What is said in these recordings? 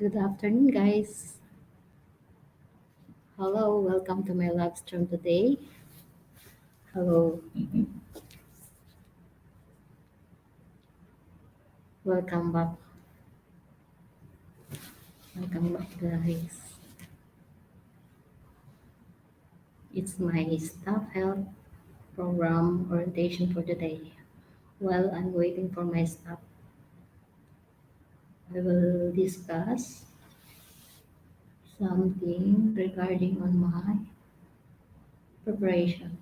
Good afternoon, guys. Hello, welcome to my live stream today. Hello, welcome back. Welcome back, guys. It's my staff health program orientation for today. While I'm waiting for my staff, I will discuss something regarding on my preparation.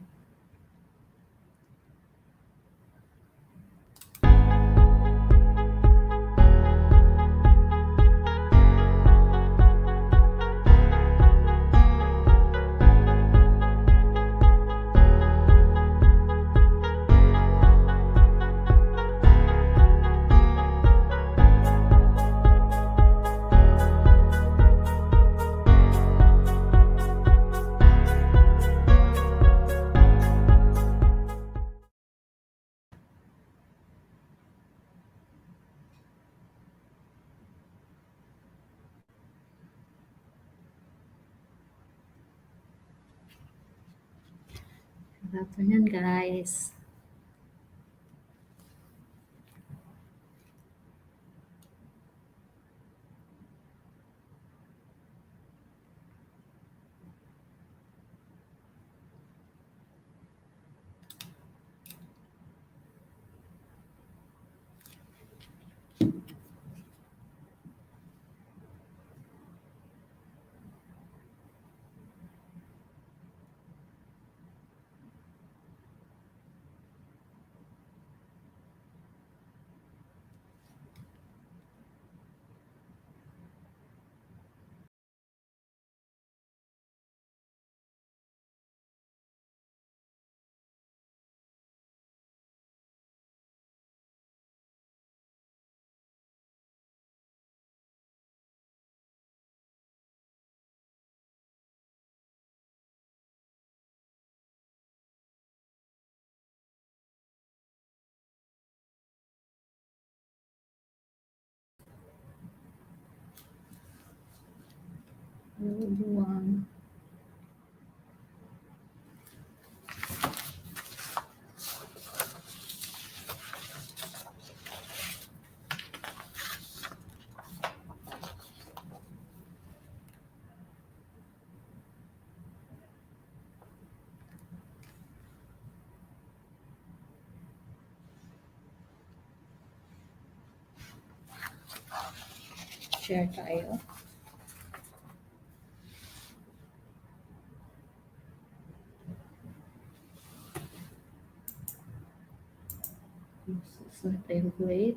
Good afternoon, guys. Hello, everyone. Share tayo. This is the template.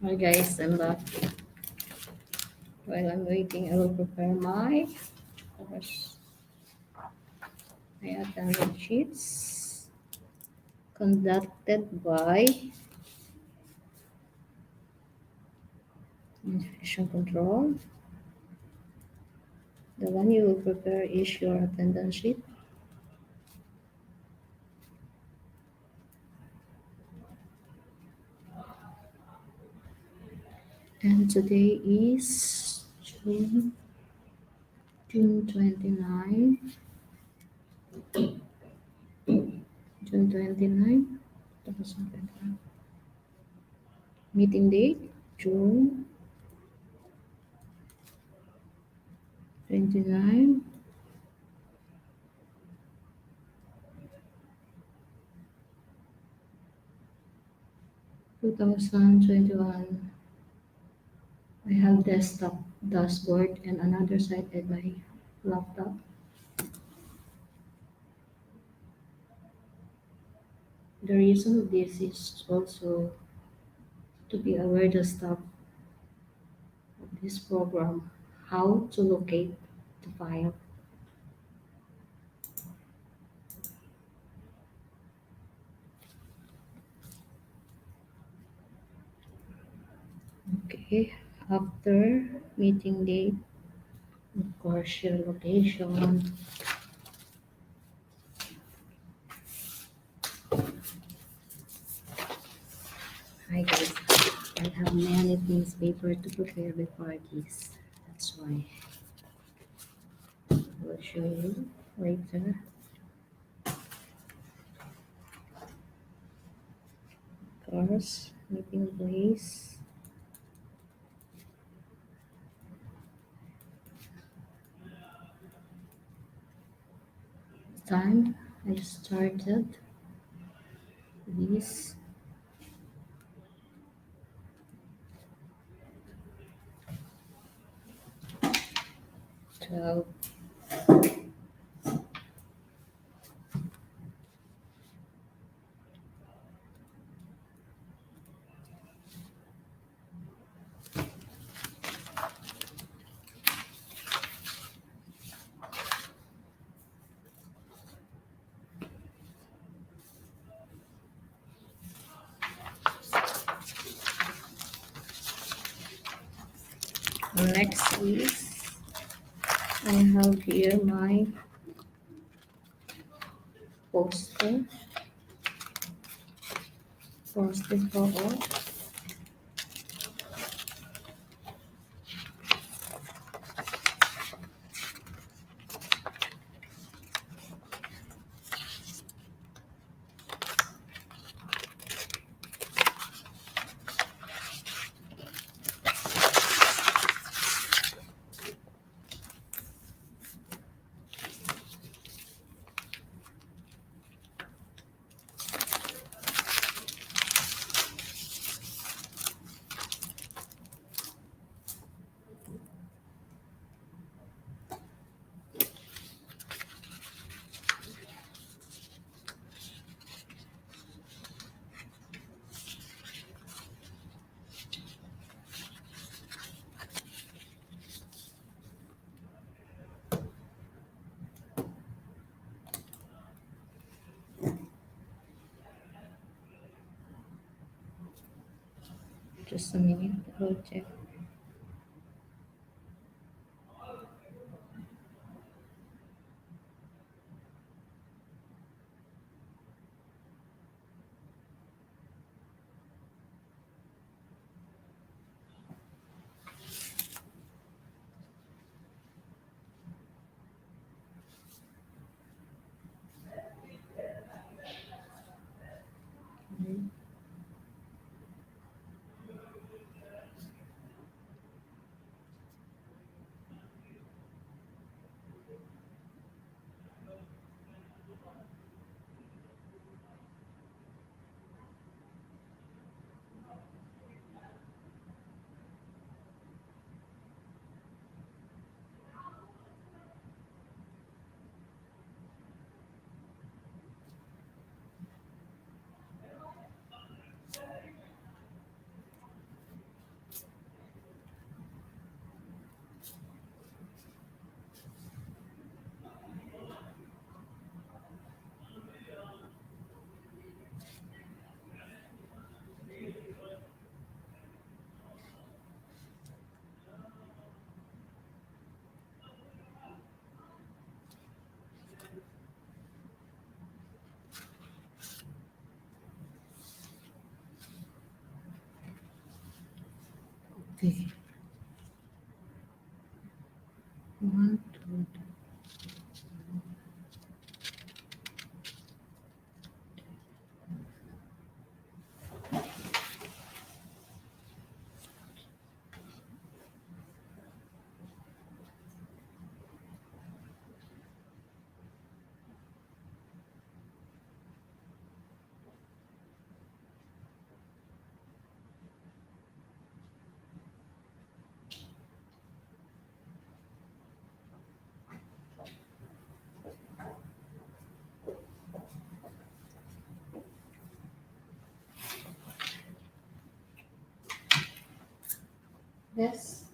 Hi guys, I'm back. While I'm waiting, I will prepare my course. My attendance sheets conducted by infection control. The one you will prepare is your attendance sheet. And today is June 29, June 29, 2025. Meeting date, June 29, 2021. I have desktop dashboard and another side at my laptop. The reason of this is also to be aware the stuff of this program, how to locate the file. Okay, after meeting date, of course your location. Hi guys, I have many things paper to prepare before this. That's why I will show you later. Of course, meeting place. Time I started this 12. Next is I have here my poster, poster for all. Just a minute, I'll check. Okay. One, two, Yes.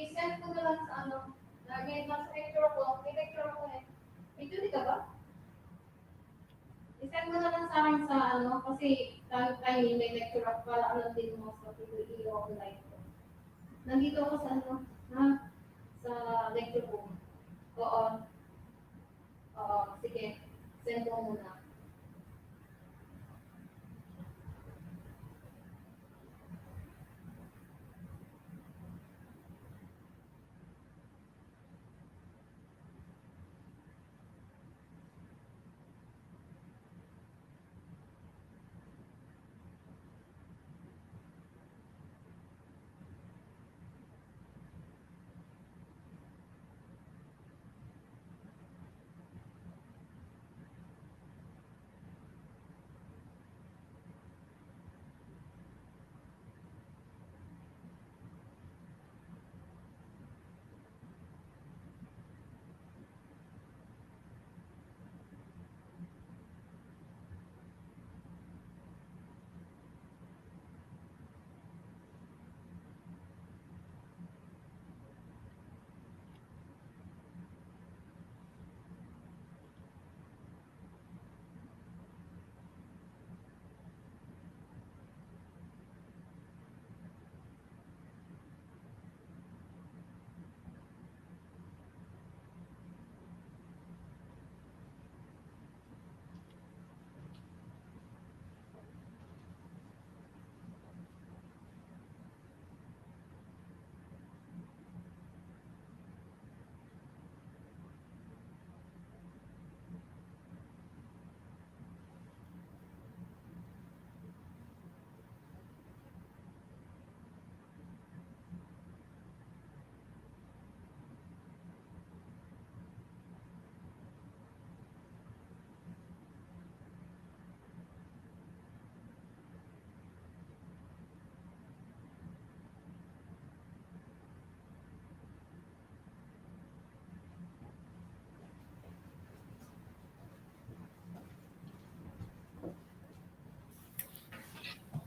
I-send ko na lang sa ano. May nasa lecture ko. May lecture ko eh. May duty ka ba? I-send mo na lang sa akin sa ano. Kasi tayo may lecture ako para ano din mo sa i-online ko. Nandito ako sa ano. Ha? Sa lecture ko. Oo. Oo. Sige. Send mo muna.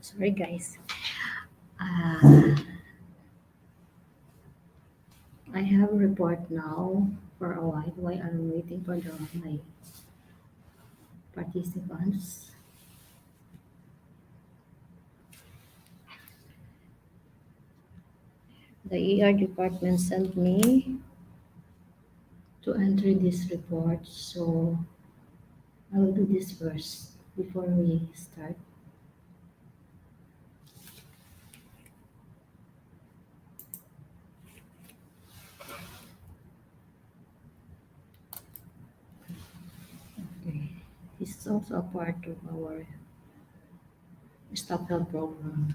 sorry guys. Uh, I have a report now for a while I'm waiting for my participants. The ER department sent me to enter this report, so I will do this first before we start. Okay. This is also a part of our staff health program.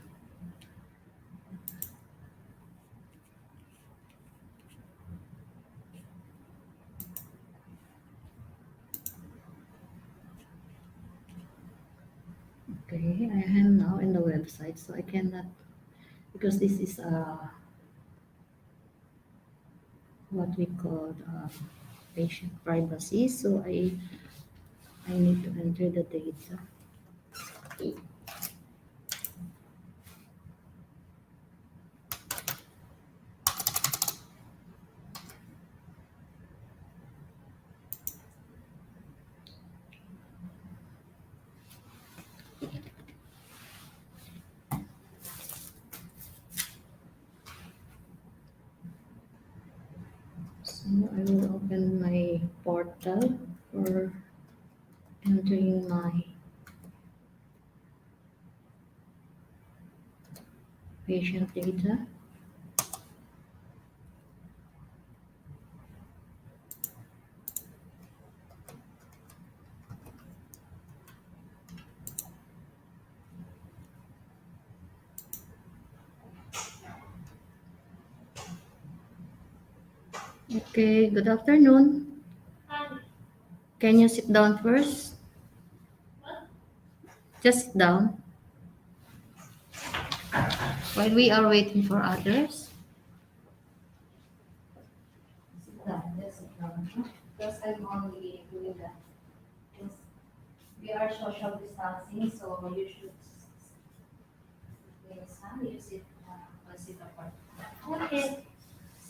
Okay, I am now in the website, so I cannot, because this is what we call patient privacy. So I need to enter the data. So I will open my portal for entering my patient data. Okay, good afternoon. Ano? Can you sit down first? Just sit down while we are waiting for others. Sit down, just sit down. Huh? Because I'm only doing that. Yes. We are social distancing, so you should yes, huh? You sit, sit apart. Okay.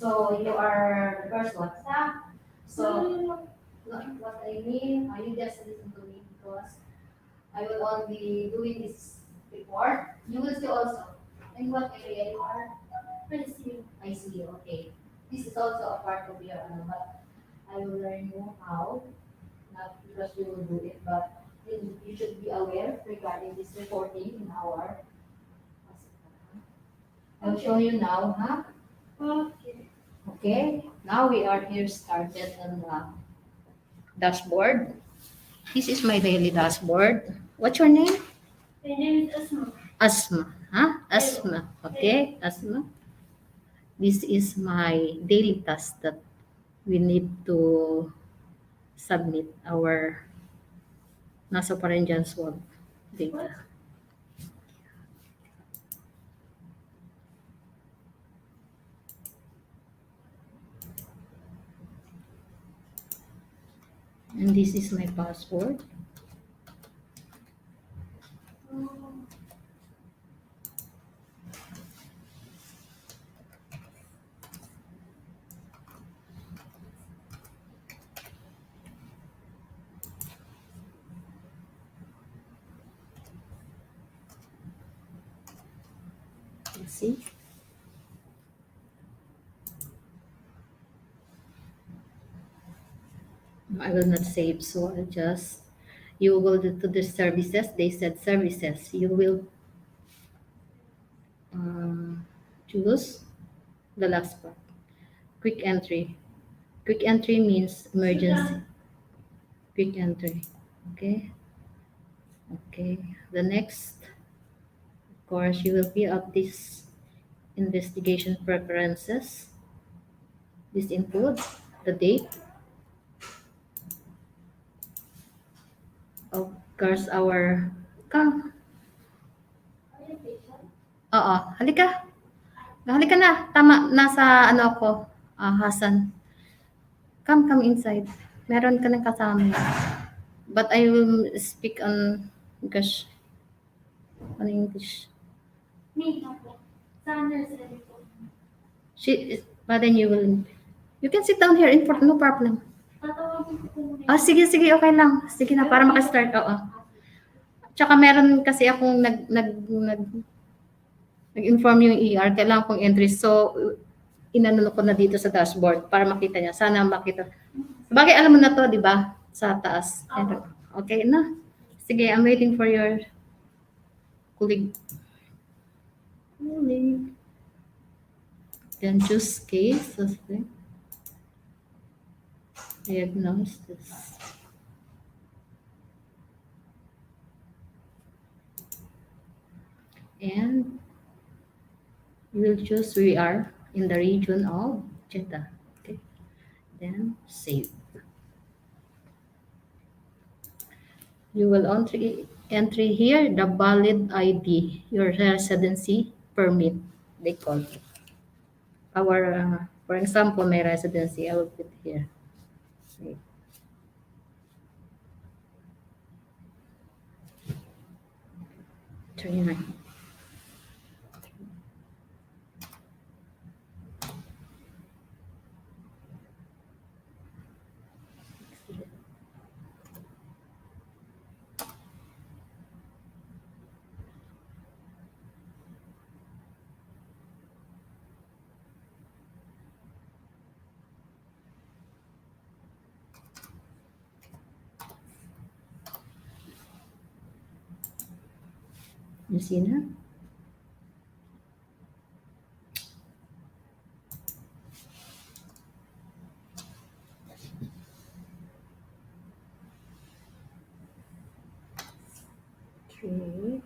So you are the first one. Stop. So what I mean, you just listen to me because I will only doing this report. You will see also. In what area you are? I see. I see. Okay. This is also a part of your but I will learn you how, not because you will do it, but you should be aware regarding this reporting in our. I'll show you now, huh? Okay. Okay. Now we are here started on the dashboard. This is my daily dashboard. What's your name? My name is Asma. Asma. Huh? Asma. Okay, Asma. This is my daily task that we need to submit our nasopharyngeal swab What? data. And this is my password. Um, Let's see. I will not save, so I'll just, you will go to the services. They said services. You will uh, choose the last part. Quick entry. Quick entry means emergency. Sudan. Quick entry. Okay. Okay. The next, of course, you will fill up this investigation preferences. This includes the date, of course, our. Come. Are you patient? Oo. Halika. Halika na. Tama. Nasa ano ako. Hasan. Come inside. Meron ka ng kasama. But I will speak on English. On English. Me, ako. Sa nursery po. But then you can sit down here in front, no problem. Tatawagin ko po muna Sige, okay lang. Sige na, para makastart. Oo. Tsaka meron kasi akong nag-inform yung ER, kailangan kong entry. So, inano ko na dito sa dashboard para makita niya. Sana makita. Bagay, alam mo na to, di ba? Sa taas. Okay na. Sige, I'm waiting for your colleague. Then choose case, suspect, diagnosis. And you will choose we are in the region of Jeddah. Okay. Then save. You will entry here, the valid ID, your residency permit, they call it. Our, for example, my residency, I will put here. Wait. Three nine. You see na? Three.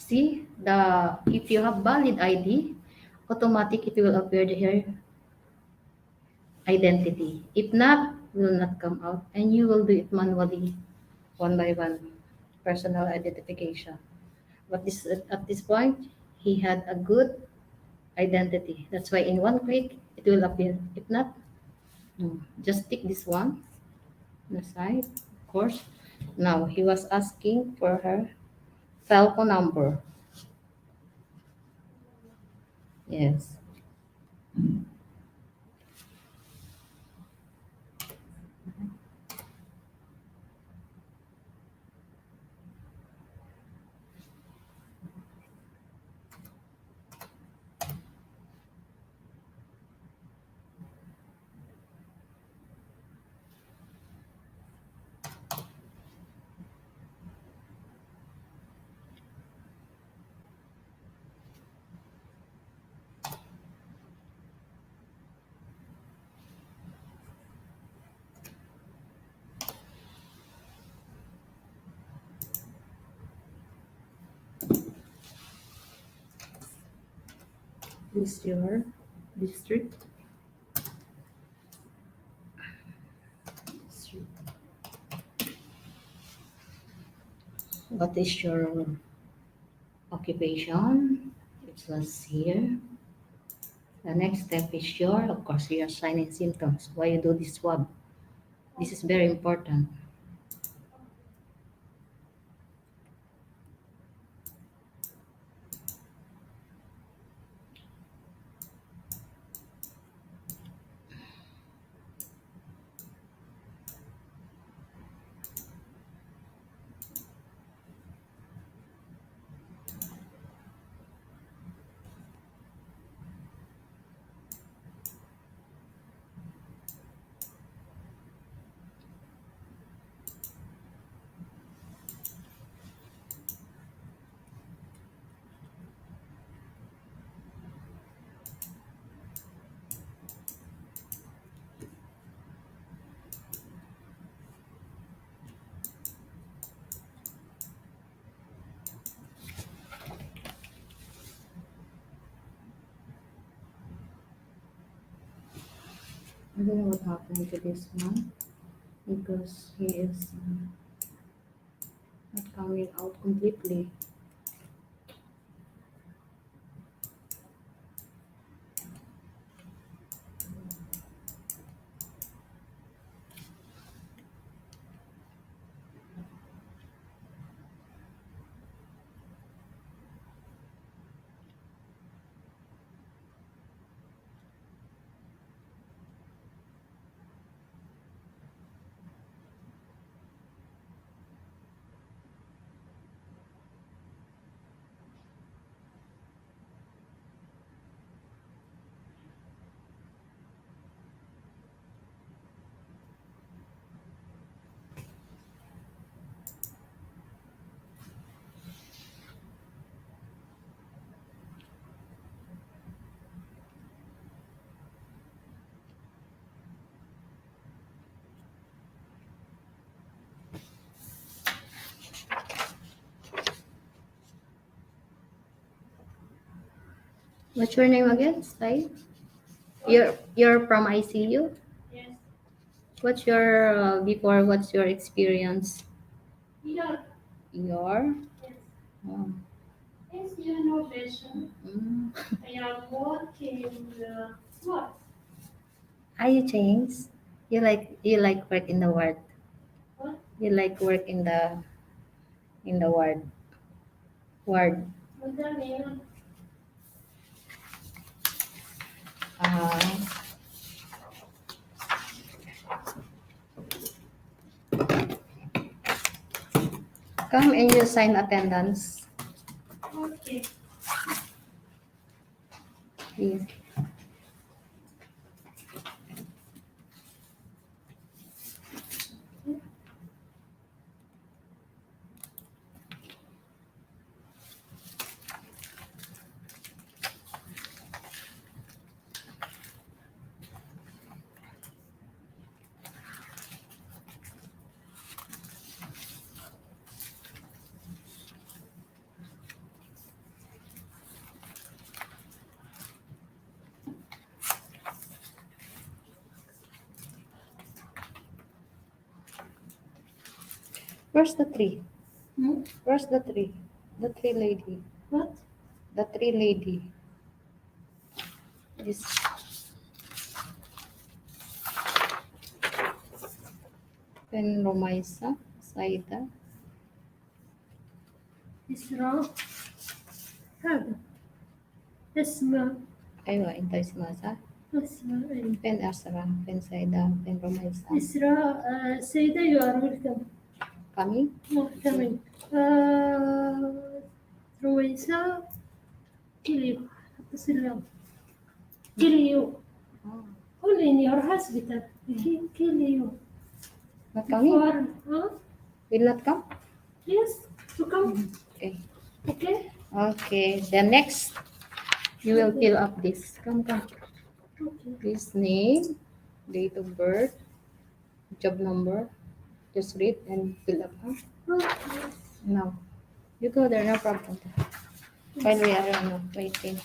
See, the if you have valid ID, automatic it will appear here identity. If not, will not come out, and you will do it manually, one by one, personal identification. But this at this point, he had a good identity. That's why in one click it will appear. If not, no. Just tick this one on the side, of course. Now he was asking for her cell phone number. Yes. This your district. What is your occupation? It was here. The next step is your, of course, your sign and symptoms. Why you do this swab? This is very important. I don't know what happened to this one because he is not coming out completely. What's your name again? Sai? You're from ICU? Yes. What's your before? What's your experience? Here. Your Yes. oh. Yes, you know patient. Mm. I am working. What? Are you changed? You like work in the ward. What? You like work in the ward. Ward. What's the name? Uh, come and you sign attendance. Okay. Please. Where's the tree? Hmm? Where's the tree? The tree lady. What? The tree lady. This Penromisa, Saida. إسراء هذا اسمه أيوة أنت اسمها صح؟ اسمه إيه؟ Pen Asra, Pen Saida, Pen Romisa. إسراء سيدة you are welcome. Kami? No, coming. رويسة كيليو أتصل كيليو Oh. only in your hospital كيليو Not coming? for huh? Will not come? Yes to come Okay. okay Okay. Then next, you will fill up this. Come. okay This name, date of birth, job number. Just read and fill up. Huh? okay Now, you go there, no problem. While we are waiting.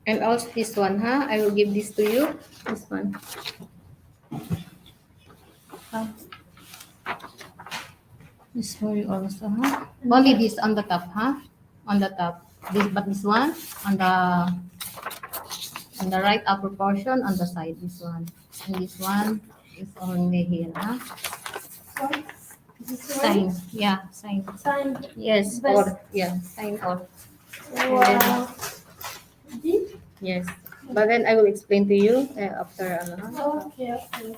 And also this one, huh? I will give this to you. This one. Huh? This for you also, huh? Only this on the top, huh? On the top. This one on the right upper portion on the side. This one. And this one is only here, huh? this Sign. Yeah, sign. sign Yes, Best. or yeah, sign or. wow deep Yes. But then I will explain to you after okay okay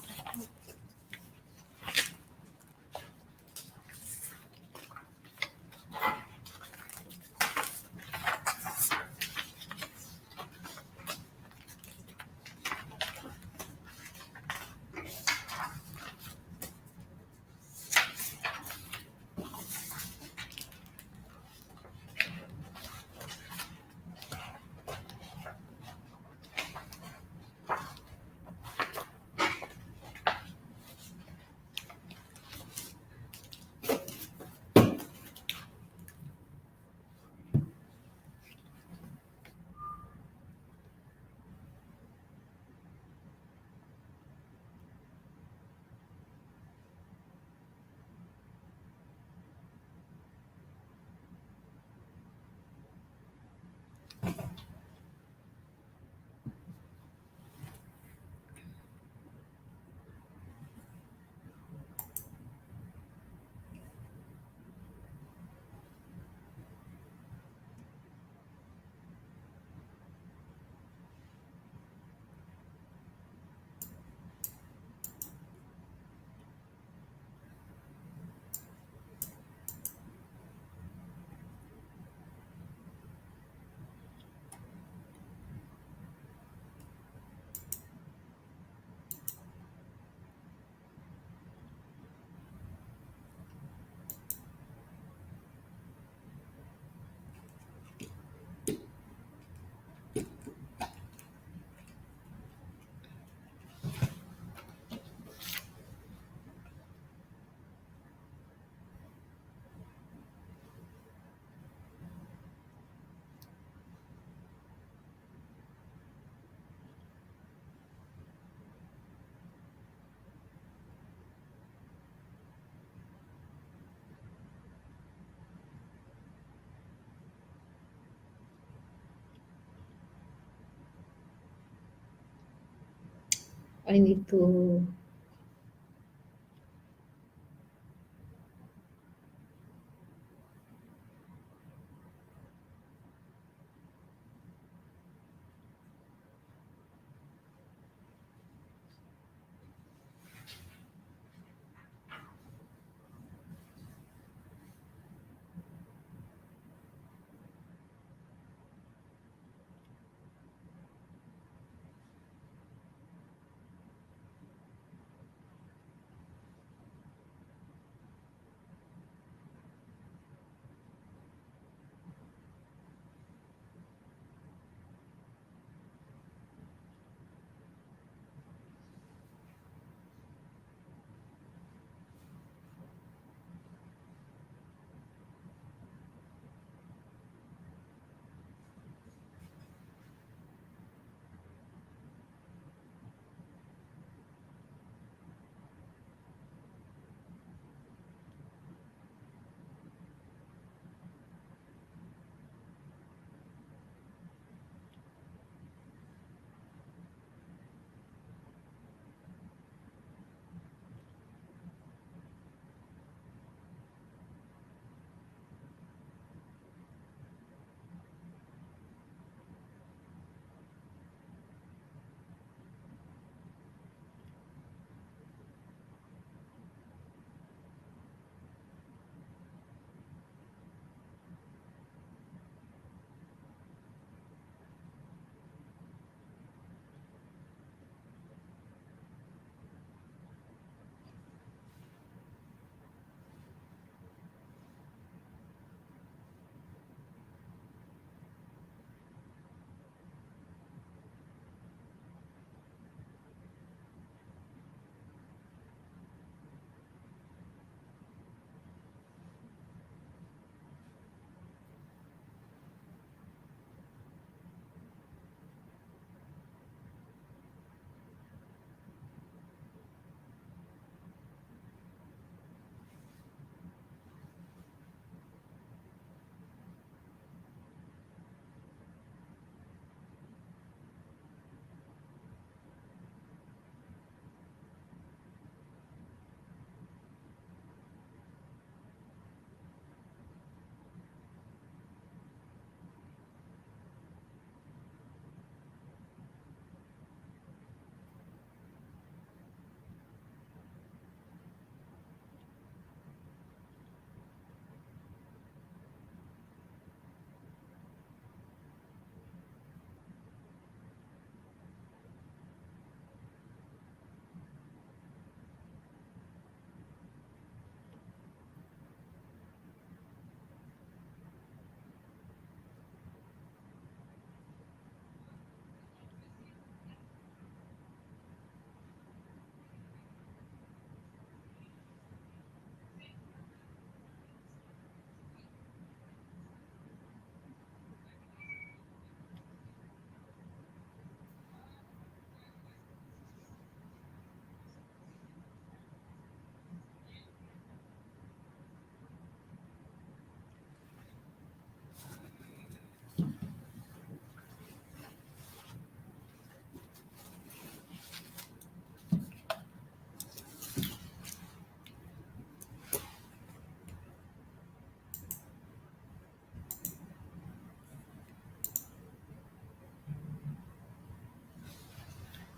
I need to.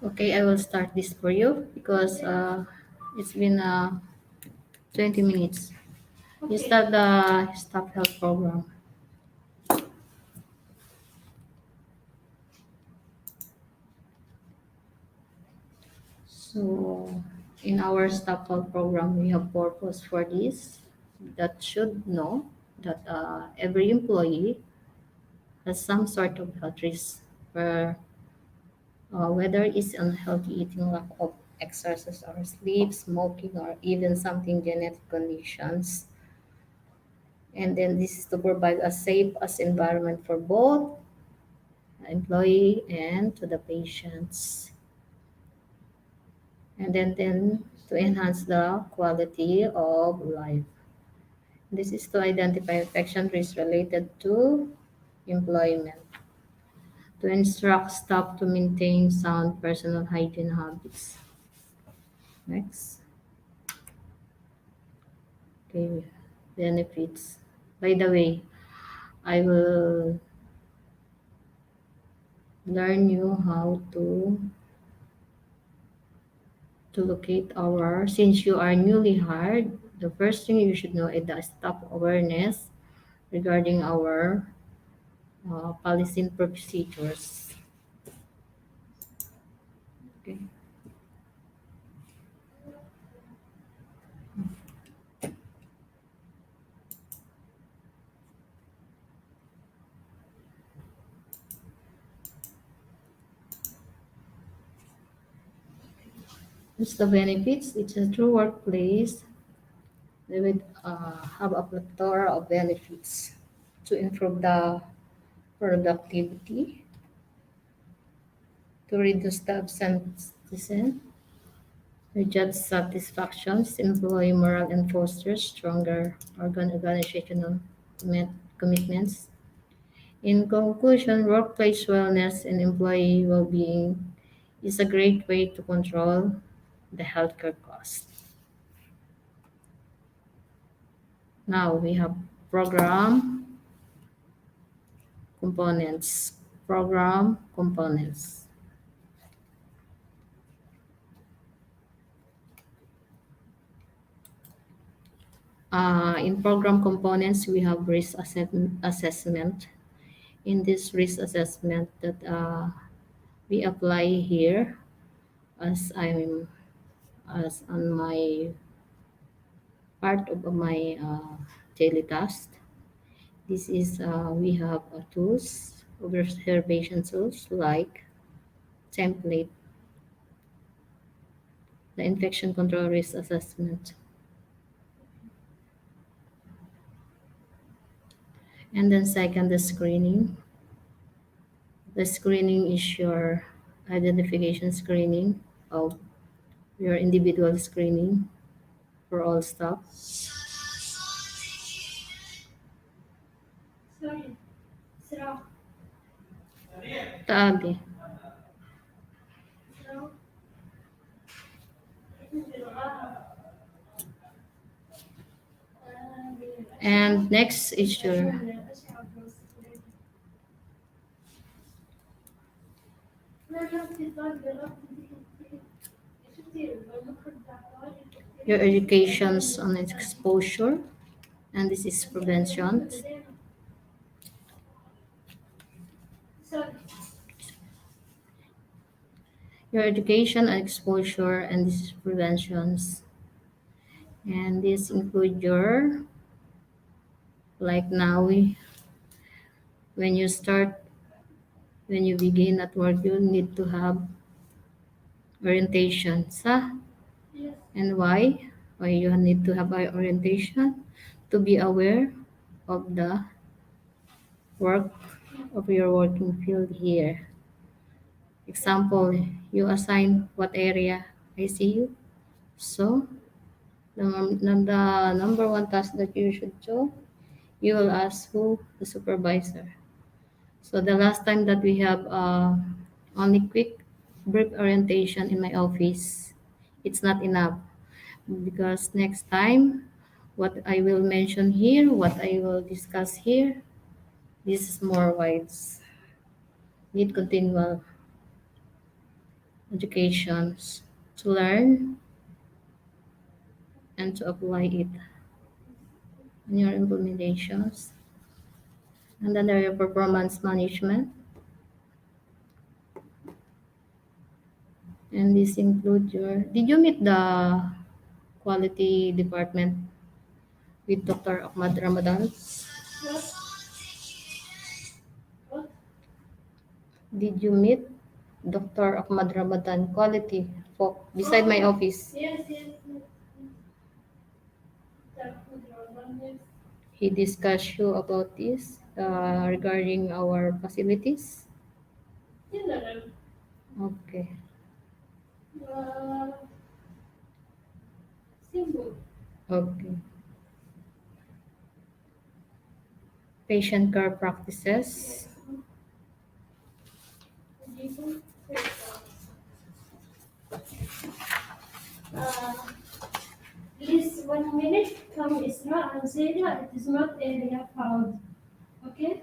Okay, I will start this for you because it's been 20 minutes. You Okay. start the staff health program. So, in our staff health program, we have purpose for this that should know that every employee has some sort of health risk, where, whether it's unhealthy eating, lack of exercise or sleep, smoking, or even something genetic conditions. And then this is to provide a safe as environment for both employee and to the patients. And then to enhance the quality of life. This is to identify infection risk related to employment. to instruct staff to maintain sound personal hygiene habits. Next. Okay, benefits. By the way, I will learn you how to locate our, since you are newly hired, the first thing you should know is the staff awareness regarding our policy and procedures. Okay. What's the benefits? It's a true workplace. They would have a plethora of benefits to improve the productivity, to reduce the absenteeism, reduce satisfactions, employee morale, and foster stronger organizational commitments. In conclusion, workplace wellness and employee well-being is a great way to control the healthcare cost. Now we have program components. Program components. In program components, we have risk assessment. In this risk assessment that we apply here, as I'm as on my part of my daily task. This is we have tools, observation tools like template, the infection control risk assessment, and then second the screening. The screening is your identification screening of your individual screening for all staff. Sorry. Sira. Taagi. Sira. And next is your educations on exposure, and this is prevention. Your education and exposure, and this is preventions. And this include your, like now when you start, when you begin at work, you need to have orientations. Huh? Yes. And why? Why you need to have orientation? To be aware of the work of your working field here. Example, you assign what area ICU. So the number one task that you should do, you will ask who? The supervisor. So the last time that we have only quick brief orientation in my office, it's not enough because next time what I will mention here, what I will discuss here, this is more wise. Need continual educations to learn and to apply it in your implementations. And then there are performance management. And this include your, did you meet the quality department with Dr. Ahmad Ramadan? What? What? Did you meet Dr. Ahmad Ramadan quality for beside my office? Yes, yes, yes. That would yes. He discussed you about this regarding our facilities. General. Okay. Uh, Simple. Okay. Patient care practices. Uh, please 1 minute. Come Isra and say that it is not area found. Okay?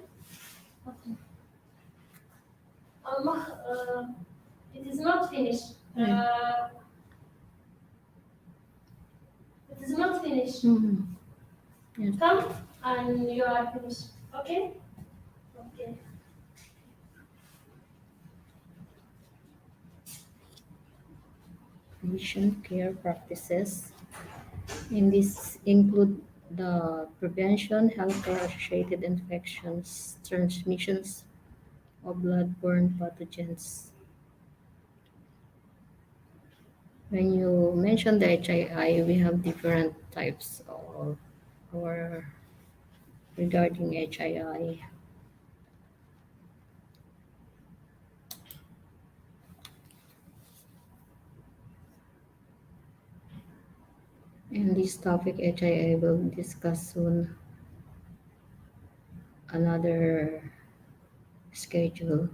Okay. It is not finished. It is not finished. Yes. Come and you are finished. Okay? Okay. Patient care practices. And this include the prevention, healthcare associated infections, transmissions of blood-borne pathogens. When you mention the HII, we have different types of or regarding HII. And this topic HII will discuss soon another schedule.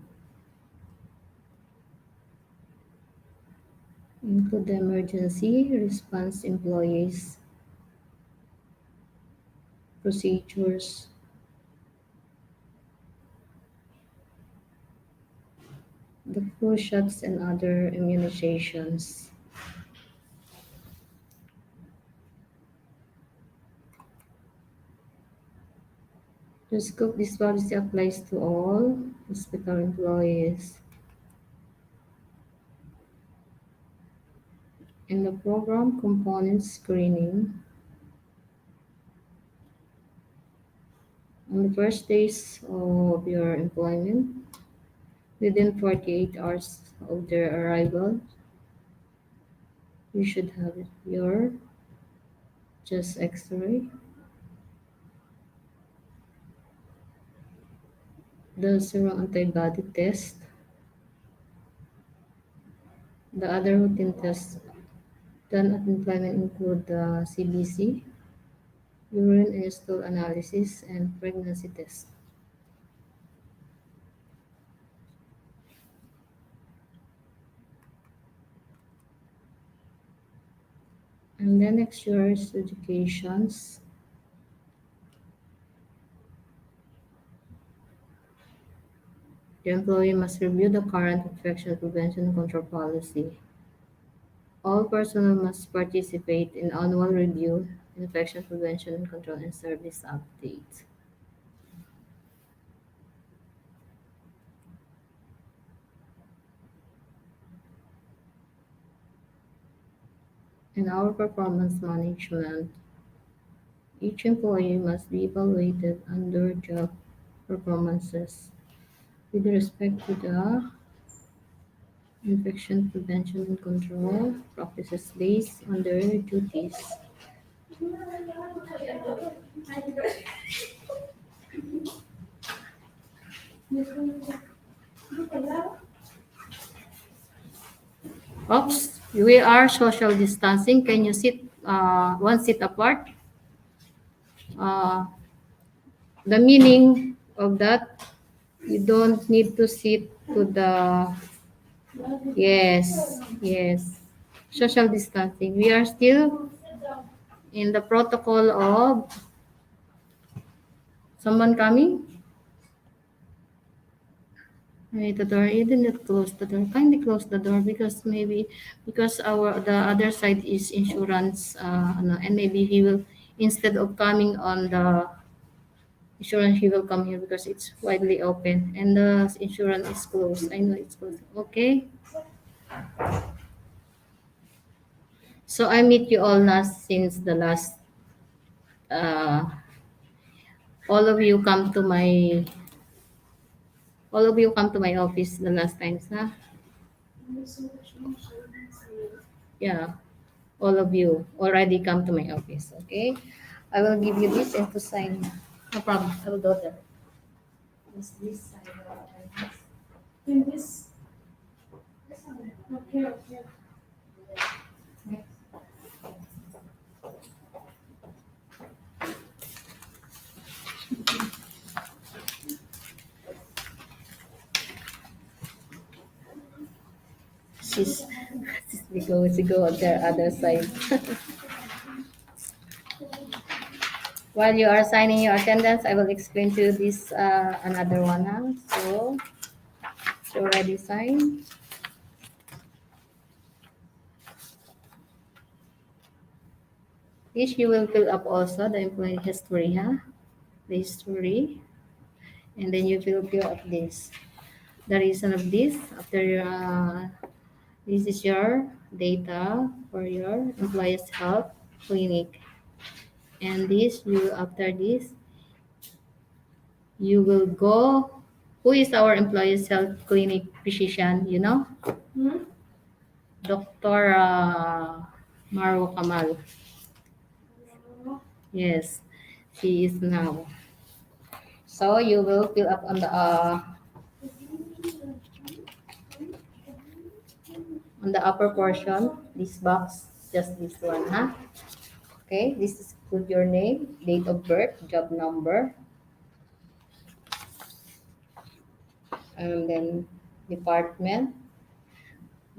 Include the emergency response employees, procedures, the flu shots and other immunizations. The scope this policy applies to all hospital employees. In the program component screening, on the first days of your employment, within 48 hours of their arrival, you should have your chest x-ray, the serum antibody test, the other routine tests done at employment include the CBC, urine and stool analysis, and pregnancy test. And then next year's educations. The employee must review the current infection prevention and control policy. All personnel must participate in annual review, infection prevention and control, and service update. In our performance management, each employee must be evaluated under job performances with respect to the infection prevention and control practices based on their duties. Oops, we are social distancing. Can you sit one seat apart? Uh, the meaning of that, you don't need to sit to the, yes, yes, social distancing. We are still in the protocol of someone coming. Right, the door. You did not close the door. Kindly close the door because maybe because our the other side is insurance, and maybe he will instead of coming on the insurance, he will come here because it's widely open and the insurance is closed. I know it's closed. Okay. So I meet you all last since the last. Uh, all of you come to my. All of you come to my office the last times, huh? Yeah. All of you already come to my office, okay? I will give you this and to sign. No problem. I will do that. This side. In this. Okay, okay. She's, she go on the other side. While you are signing your attendance, I will explain to you this another one. Huh? So already signed. This you will fill up also the employee history, huh? The history, and then you will fill up this. The reason of this after this is your data for your employees health clinic, and this you after this you will go. Who is our employees health clinic physician? You know, Hmm? Doctor Marwa Kamal. Yes, she is now. So you will fill up on the upper portion this box, just this one, huh? Okay, this is put your name, date of birth, job number, and then department,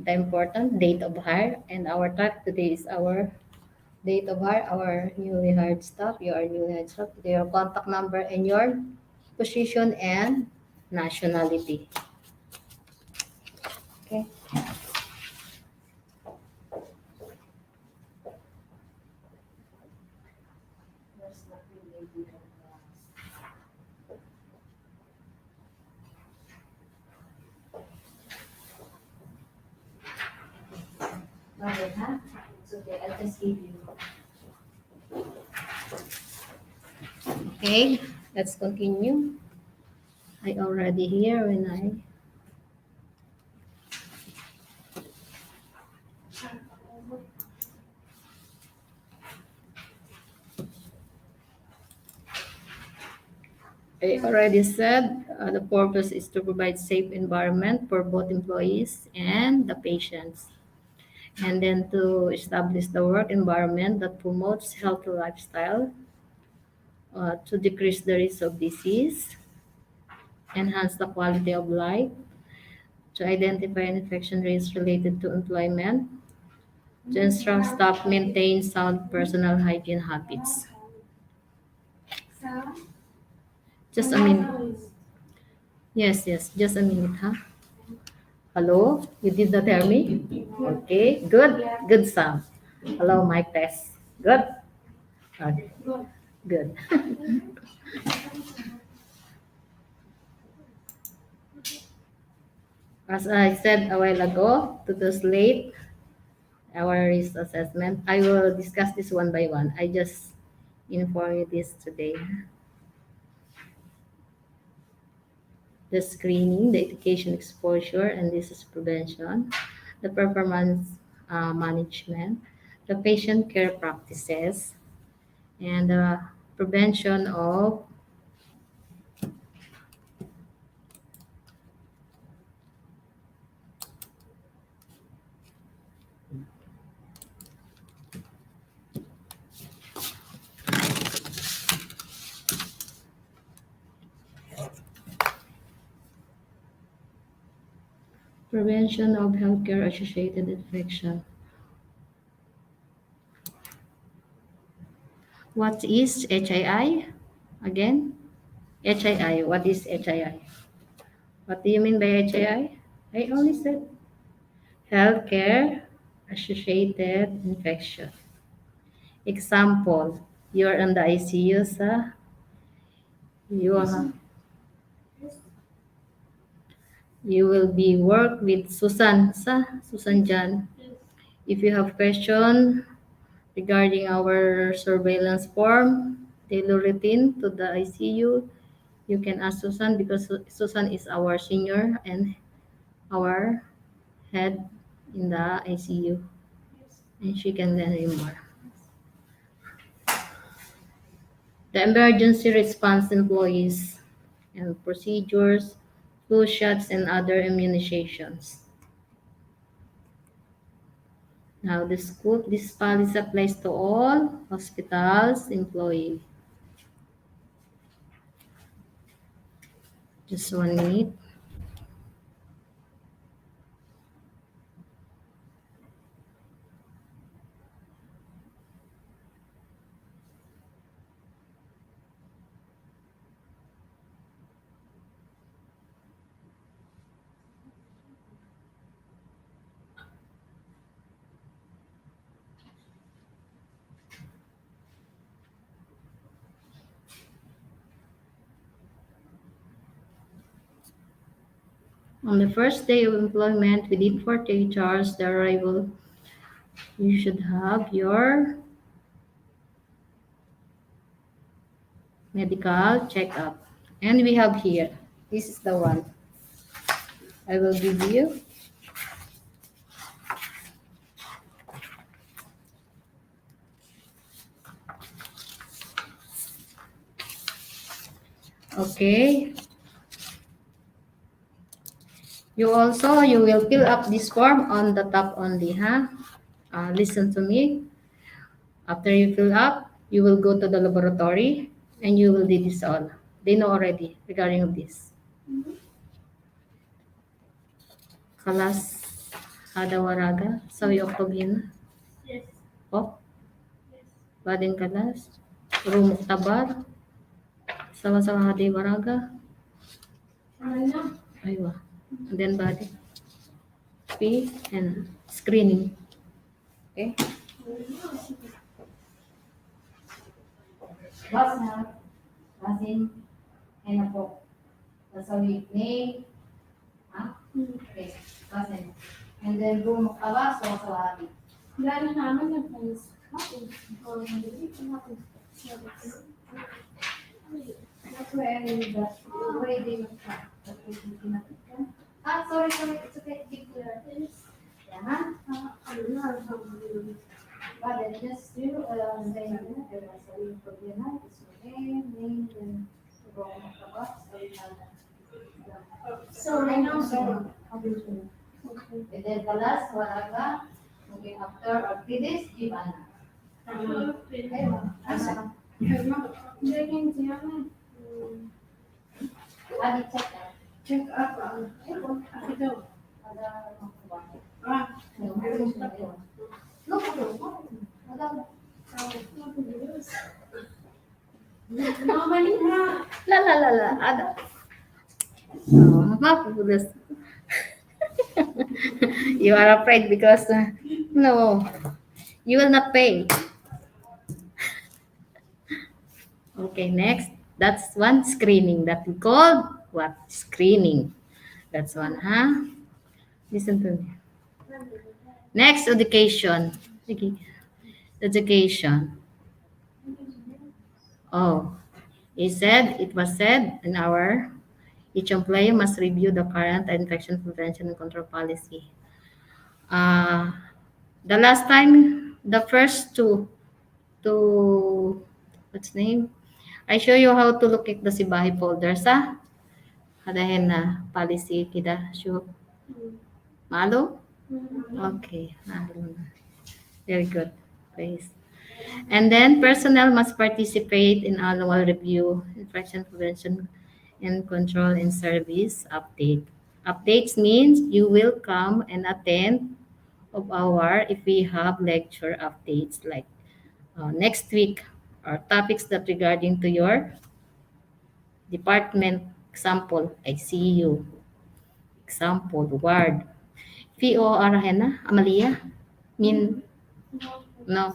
the important date of hire, and our type today is our date of hire, our newly hired staff, your newly hired staff, your contact number, and your position and nationality. Okay. Okay, huh? It's okay. I'll just give you. Okay, let's continue. I already here when I already said the purpose is to provide safe environment for both employees and the patients, and then to establish the work environment that promotes healthy lifestyle, to decrease the risk of disease, enhance the quality of life, to identify infection risks related to employment, to instruct staff maintain sound personal hygiene habits. Just a minute. Yes, yes, just a minute, huh? Hello, you did not hear me? Okay, good, good sound. Hello, mic test. Good. Okay, good. As I said a while ago, to translate our risk assessment, I will discuss this one by one. I just inform you this today. The screening, the education exposure, and this is prevention, the performance management, the patient care practices, and the prevention of healthcare associated infection. What is HII? Again, HII. What is HII? What do you mean by HII? I only said healthcare associated infection. Example, you're in the ICU, sa? You, you will be work with Susan, sa? Susan Jan. If you have question regarding our surveillance form, daily routine to the ICU, you can ask Susan because Susan is our senior and our head in the ICU, and she can tell you more. The emergency response employees and procedures, flu shots, and other immunizations. Now, this policy applies to all hospitals employee. Just 1 minute. On the first day of employment, within 48 hours, the arrival, you should have your medical checkup. And we have here, this is the one. I will give you. Okay. You will fill up this form on the top only, huh? Listen to me. After you fill up, you will go to the laboratory and you will do this all. They know already regarding of this. Kalas Hadawaraga, sawi oktobin. Yes. Oh, Yes. badin kalas. Rumok tabar. Sawa-sawa Hadawaraga. Ano na? Aywa. And then body. P and screening. Okay? Bas na. Basin. And po. Sasawi name. Ha? Okay. Basin. And then rumok tabar. Sawa-sawa Hadi. Lalo naman nag-post. That's why I knew that why they were trapped. That was mathematical. Sorry, it's okay. Keep this. Yeah. But then just do say there was a link for the night. It's okay. Name then go on the box. So right now, So and then the last walaga. Okay, after 3 days, give Anna. Okay, Checking siya na. Adi check na. Check up. Ito. Normally na. La. Ada. Oh, mapupulas. You are afraid because no, you will not pay. Okay, next. That's one screening that we call what? Screening. That's one, huh? Listen to me. Next, education. Okay. Education. Oh, it was said in our each employee must review the current infection prevention and control policy. Uh, the last time, the first to what's name? I show you how to look at the Sibahi folders, ah. Kadahin na policy kita show. Malo? Okay, malo na. Very good. Please. And then personnel must participate in annual review, infection prevention and control and service update. Updates means you will come and attend of our if we have lecture updates like next week or topics that regarding to your department. Example, ICU. Example, ward. VOR na, Amalia? Mean, no.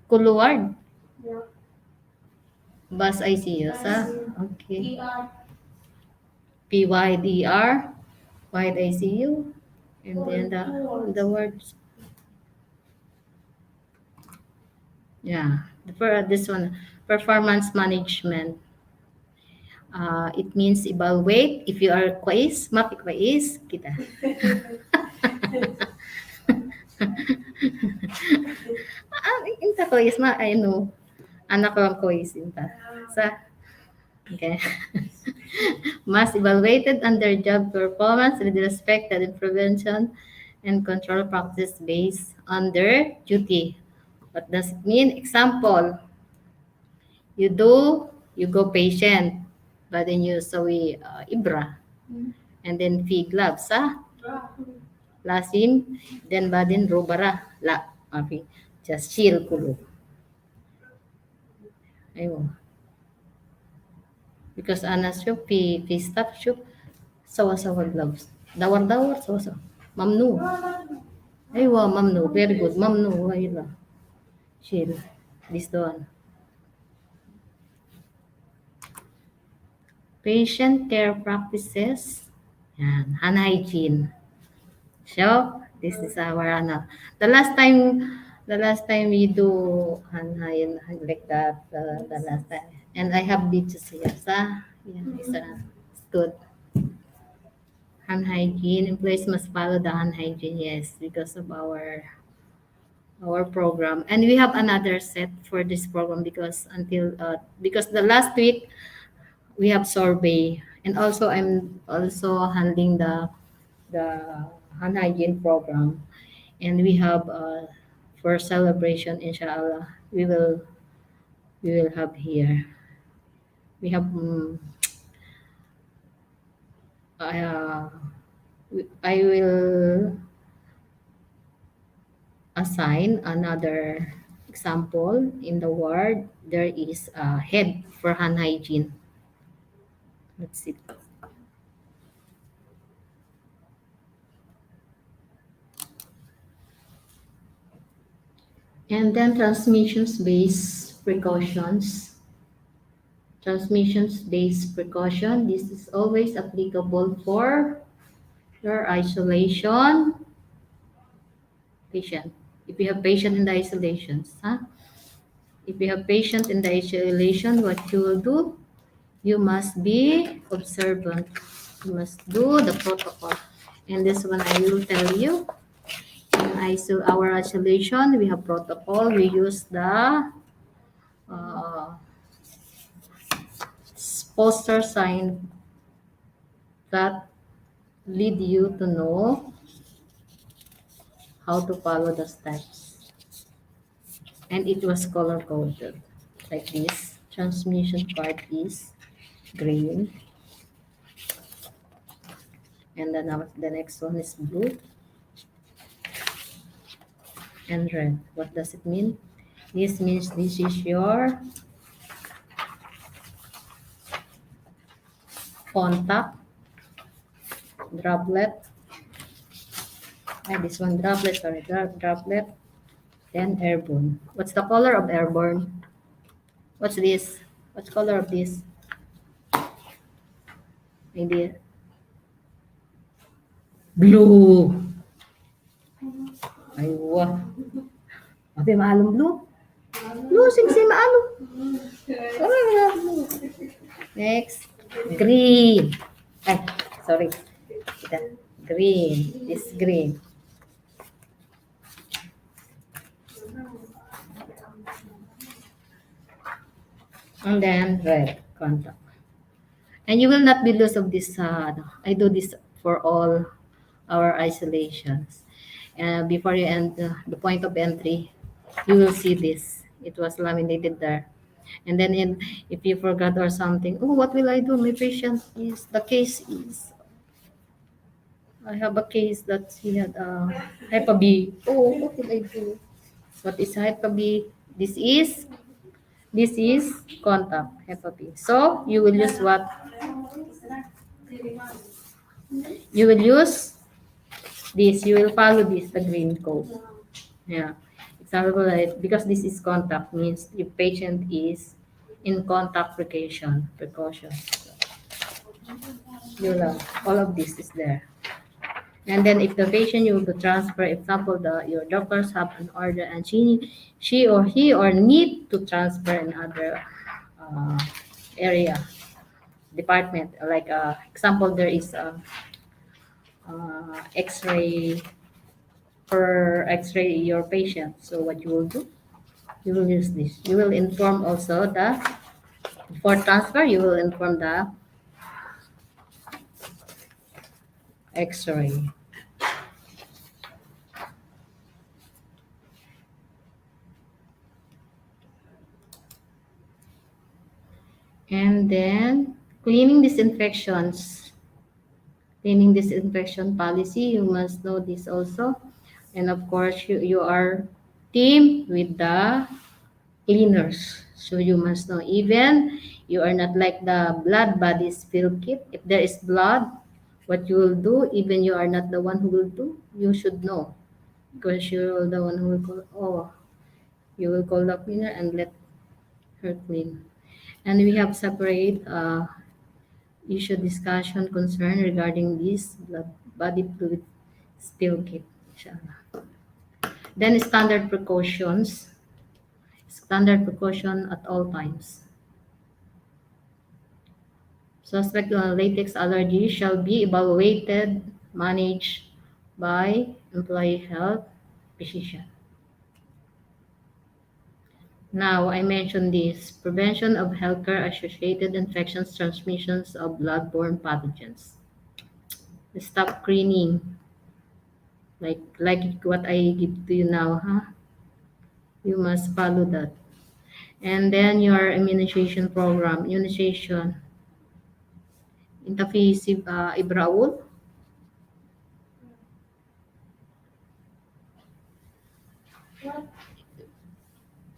Kulu ward. Bus ICU sa? Okay. PYDR, wide ICU, and then the words. Yeah, for this one, performance management. It means evaluate if you are quiz, mapik quiz, kita. Inta quiz ma, I know. Anak ko ang quiz inta. Sa, okay. Must evaluated under job performance with respect to the prevention and control practice based on their duty. What does it mean? Example, you go patient, but then you sawi ibra, and then fee gloves, lasim, then badin robara, la, api, just chill kulo. Ayun. Because anas yung fee staff yung sawa-sawa gloves. Dawar-dawar, sawa-sawa. Mamnu. Aywa, mamnu. Very good. Mamnu. Ayun lang. Chill. This one. Patient care practices. Yan, hand hygiene. So, this is our ano. The last time, the last time we do hand hygiene like that, the last time. And I have beaches here. Sa, yan, it's good. Hand hygiene. Employees must follow the hand hygiene, yes, because of our program. And we have another set for this program because the last week we have survey, and also I'm also handling the hand hygiene program, and we have for celebration, inshallah, we will have here. We have uh, I will assign another example. In the ward there is a head for hand hygiene. Let's see. And then transmissions-based precautions. Transmissions-based precaution. This is always applicable for your isolation patient. If you have patient in the isolations, huh? If you have patient in the isolation, what you will do? You must be observant. You must do the protocol. And this one I will tell you. In our isolation, we have protocol. We use the uh, poster sign that lead you to know how to follow the steps. And it was color coded like this. Transmission part is green, and then the next one is blue and red. What does it mean? This means this is your contact droplet. And this one droplet, sorry, droplet. Then airborne. What's the color of airborne? What's this? What's color of this? Idea. Blue. Aywa. Ate, maalong blue? Blue, sing maalong. Next. Green. Ay, sorry. Kita. Green. This green. And then red contact. And you will not be loose of this. I do this for all our isolations. Before you end the point of entry, you will see this. It was laminated there. And then if you forgot or something, oh, what will I do? My patient is, the case is, I have a case that he had Hepatitis B. Oh, what will I do? What is Hepatitis B? This is contact Hepatitis B. So you will use what? You will use this. You will follow this, the green code. Yeah. Example, because this is contact means the patient is in contact precaution. You know, all of this is there. And then if the patient you will transfer, example, your doctors have an order and she or he or need to transfer another uh, area department. Like example, there is a X-ray for X-ray your patient. So what you will do? You will use this. You will inform also before transfer. You will inform the X-ray. And then cleaning disinfection policy, you must know this also. And of course, you are team with the cleaners. So you must know, even you are not like the blood bodies field kit. If there is blood, what you will do, even you are not the one who will do, you should know. Because you're the one who will you will call the cleaner and let her clean. And we have separate issue discussion concern regarding this blood body fluid spill kit. Inshallah. Then standard precaution at all times. Suspect latex allergy shall be evaluated, managed by employee health physician. Now, I mentioned this prevention of healthcare associated infections, transmissions of bloodborne pathogens. Stop screening, like what I give to you now, huh? You must follow that. And then your immunization program, immunization, intafisib ibraul. What?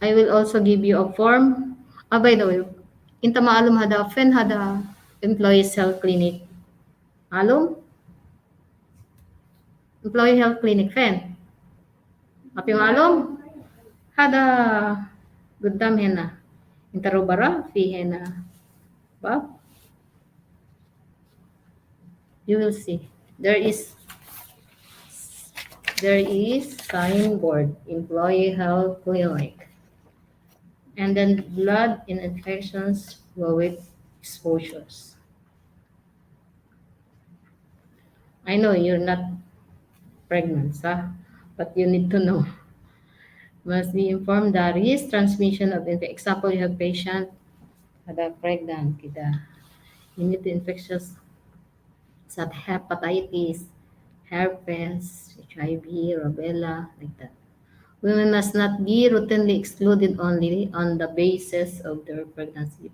I will also give you a form. By the way, inta maalum hada fen hada employees health clinic. Alum? Employee health clinic fen. Api maalum? Hada guddam hena. Intarobara fi hena. Ba? You will see. There is signboard employee health clinic. And then blood in infections fluid exposures. I know you're not pregnant, but you need to know. Must be informed that risk transmission of example you have patient ada pregnant kita. You need to infectious sa hepatitis, herpes, HIV, rubella, like that. Women must not be routinely excluded only on the basis of their pregnancy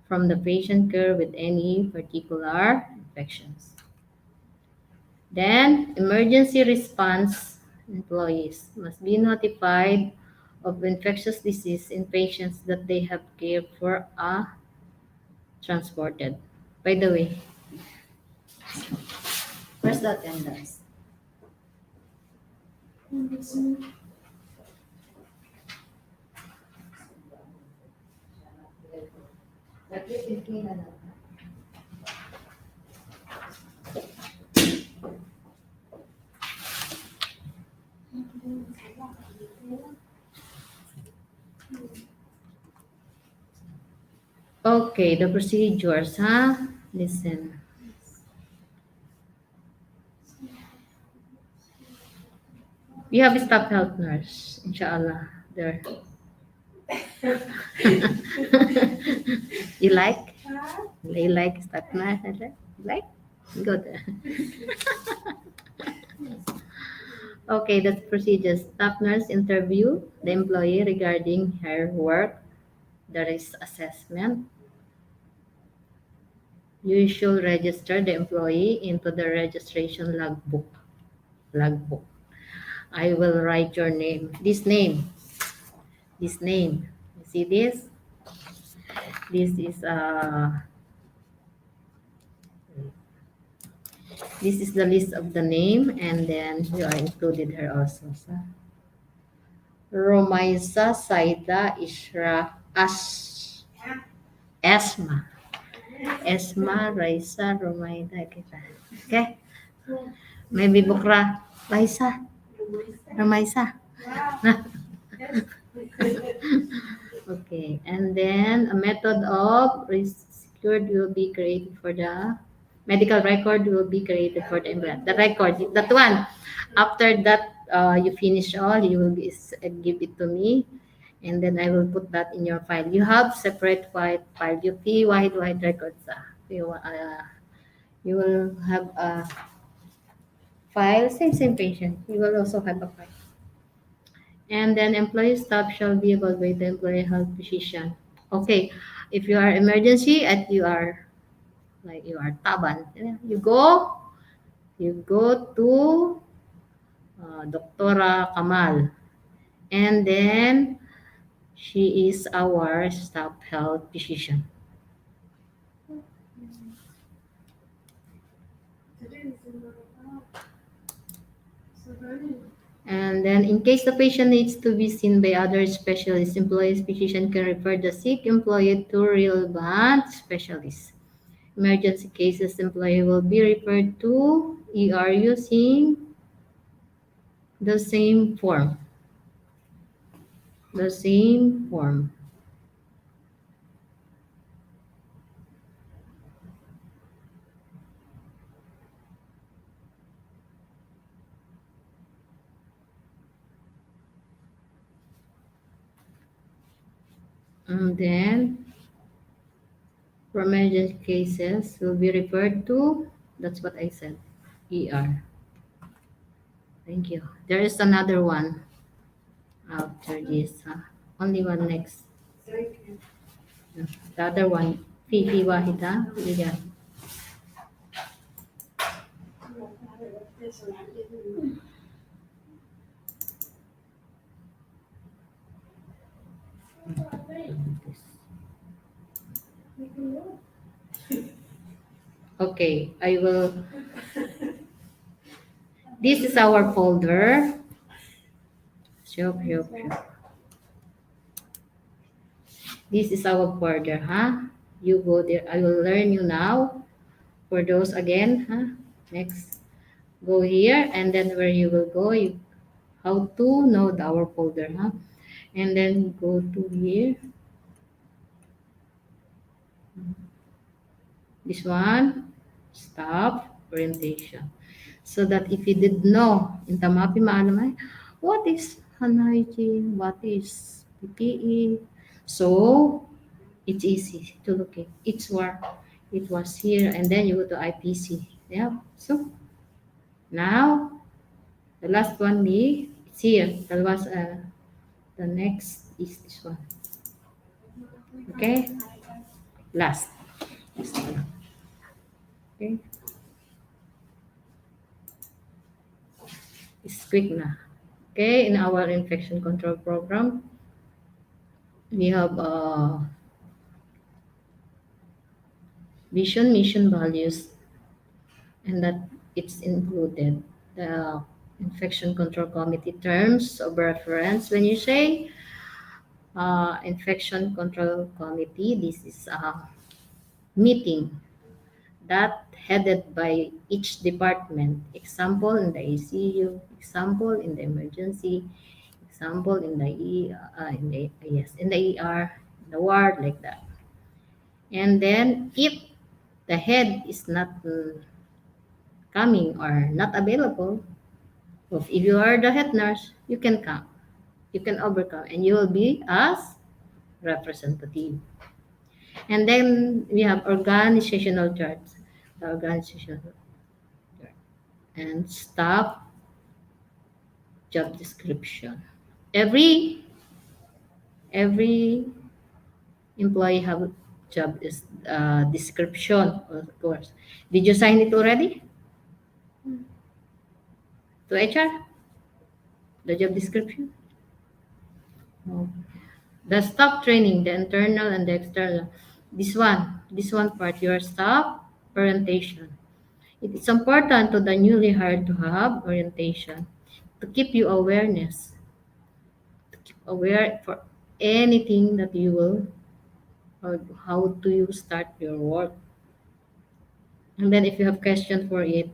from the patient care with any particular infections. Then, emergency response employees must be notified of infectious disease in patients that they have cared for are transported. By the way, where's the attendance? Okay, the procedures, Listen. We have a staff health nurse, inshallah. There. You like? You like staff nurse? You like? Good. Okay, that's procedures. Staff nurse interview the employee regarding her work, the risk assessment. You should register the employee into the registration logbook. Logbook. I will write your name. This name. This name. You see this? This is the list of the name, and then you are included here also. So, Romaisa Saida Ishra Esma. Esma Raisa Romaida kita. Okay? Maybe Bukra Raisa Romaisa. Okay, and then a method of secured will be created for the medical record will be created for the implant. The record, that one. After that, you finish all, you will give it to me, and then I will put that in your file. You have separate white file. You see white records. You will have a file, same patient. You will also have a file. And then employee staff shall be evaluated by the employee health physician. Okay, if you are emergency and you are taban, you go to Dr. Kamal, and then she is our staff health physician. And then in case the patient needs to be seen by other specialists, employee's physician can refer the sick employee to relevant specialists. Emergency cases employee will be referred to ER using the same form. The same form. And then for emergency cases will be referred to, that's what I said, ER. Thank you. There is another one after this. Only one next. The other one, Fifi Wahida. Yeah. Okay, I will. This is our folder. Sure, sure, sure. This is our folder, huh? You go there. I will learn you now. For those again, huh? Next, go here, and then where you will go, you how to know our folder, huh? And then go to here. This one, stop orientation. So that if you did know, in tamapi maalam ay, what is hand hygiene, what is PPE. So, it's easy to look at. It's where it was here, and then you go to IPC. Yeah. So, now, the last one, it's here. The next is this one. Okay? Last. This one. Okay? It's quick na. Okay, in our infection control program, we have vision, mission, values, and that it's included the infection control committee terms of reference. When you say infection control committee, this is a meeting that headed by each department. Example in the ACU, example in the emergency, example in the in the ER, the ward, like that. And then if the head is not coming or not available, if you are the head nurse, you can come, you can overcome, and you will be as representative. And then we have organizational charts, the organizational chart, and staff job description. Every employee have job description, of course. Did you sign it already to HR? The job description? No. The staff training, the internal and the external. This one part, your staff orientation. It is important to the newly hired to have orientation to keep you awareness, aware for anything that you will or how do you start your work. And then if you have question for it,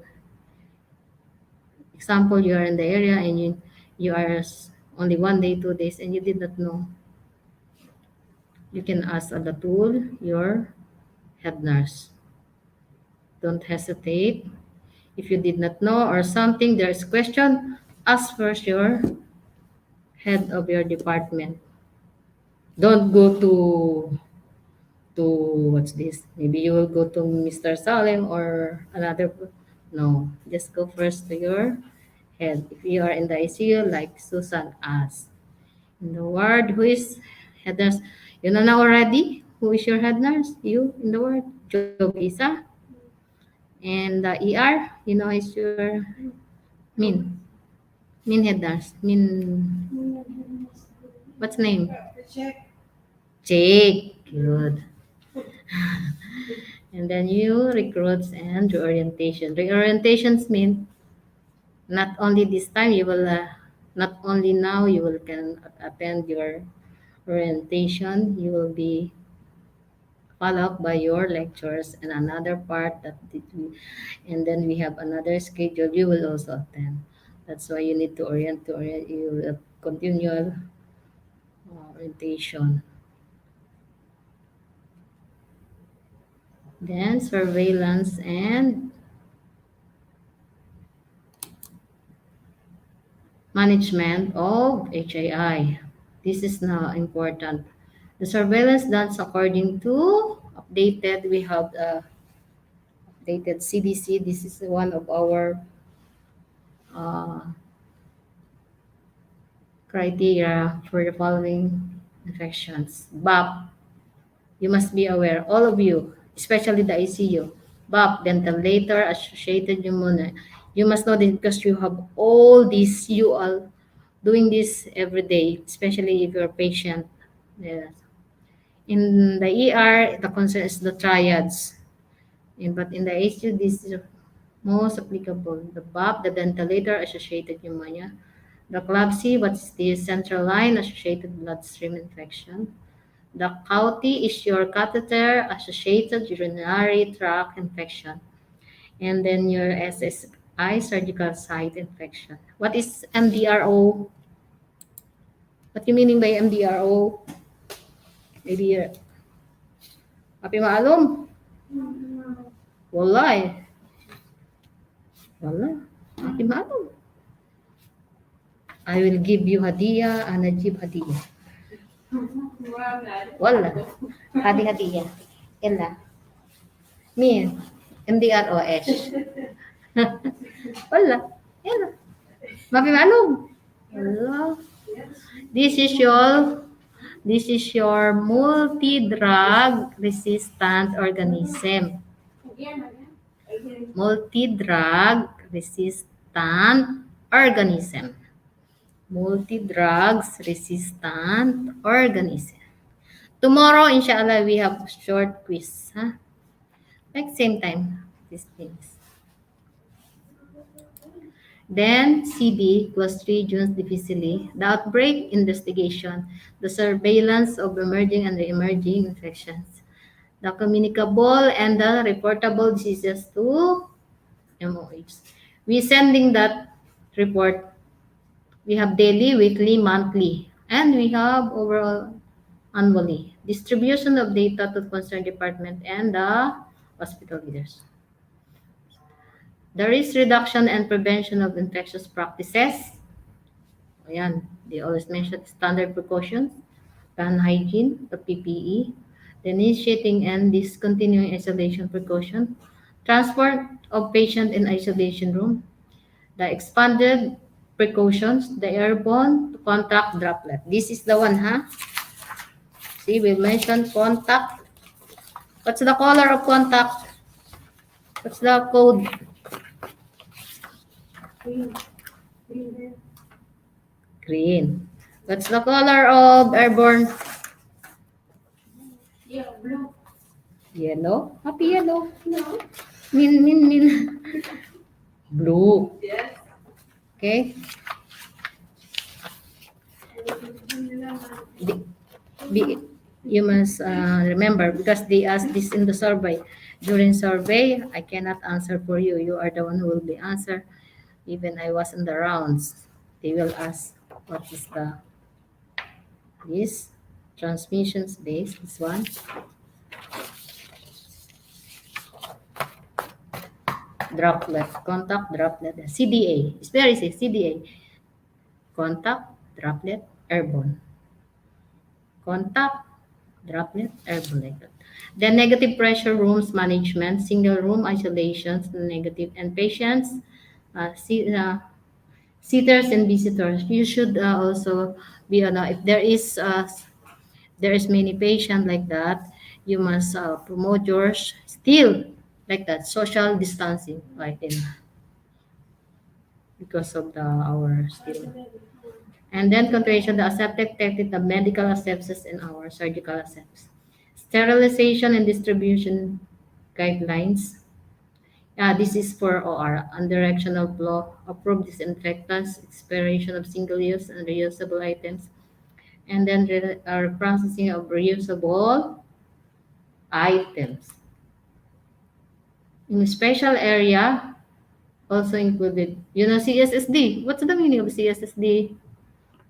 example, you are in the area and you are only 1 day, 2 days, and you did not know, you can ask on the tool your head nurse. Don't hesitate. If you did not know or something, there's question, ask first your head of your department. Don't go to what's this? Maybe you will go to Mr. Salem or another. No, just go first to your head. If you are in the ICU, like Susan asked. In the ward, who is head nurse? You know now already? Who is your head nurse? You in the ward? Job Isa. And the ER, you know, is your Min. Min head nurse. What's name? Jake. Good. And then you recruits and reorientation. Reorientations mean not only this time you will, not only now you will can attend your orientation, you will be follow up by your lectures and another part and then we have another schedule you will also attend. That's why you need to orient you continual orientation. Then surveillance and management of HAI. This is now important. The surveillance done according to updated. We have updated CDC. This is one of our uh, criteria for the following infections. BAP, you must be aware, all of you, especially the ICU, BAP, ventilator, associated pneumonia. You must know this because you have all these, you are doing this every day, especially if you're a patient. Yes. In the ER, the concern is the triads. But in the ICU, this is most applicable. The BAP, the ventilator associated pneumonia. The CLABSI, what's the central line associated bloodstream infection. The CAUTI is your catheter associated urinary tract infection. And then your SSI, surgical site infection. What is MDRO? What you meaning by MDRO? Maybe you're, api maalum? Wala eh. Wala. Api maalum. I will give you hadiah and Najib hadiah. Wala. Hadi hadiah. Ella. Me. MDROS. Wala. Ella. Mapi maalum. Wala. This is your multi-drug resistant organism. Multi-drug resistant organism. Multi-drugs resistant organism. Tomorrow, inshallah, we have short quiz. Huh? Like same time, these things. Then CB, Clostridium difficile, the outbreak investigation, the surveillance of emerging and re-emerging infections, the communicable and the reportable diseases to MOH. We sending that report. We have daily, weekly, monthly, and we have overall annually. Distribution of data to concerned department and the hospital leaders. The risk reduction and prevention of infectious practices. Ayan, they always mention standard precautions, hand hygiene, the PPE, the initiating and discontinuing isolation precaution, transport of patient in isolation room, the expanded precautions, the airborne contact droplet. This is the one, huh? See, we mentioned contact. What's the color of contact? What's the code? Green. What's the color of airborne? Yellow? Happy yellow. No. Min. Blue. Yes. Okay. You must remember because they asked this in the survey. During survey, I cannot answer for you. You are the one who will be answer. Even I was in the rounds, they will ask what is this transmissions base. This one. Droplet, contact, droplet, CDA. It's very easy, CDA. Contact, droplet, airborne. Contact, droplet, airborne like that. Then negative pressure rooms management, single room isolations, negative, and patients, sitters and visitors. You should also be if there is many patient like that, you must promote yours still like that social distancing like in because of the our still. And then continuation the aseptic technique, the medical asepsis and our surgical asepsis. Sterilization and distribution guidelines. Yeah, this is for OR, undirectional flow, approved disinfectants, expiration of single-use and reusable items, and then our processing of reusable items. In special area, also included. Yun ang CSSD. What's the meaning of CSSD?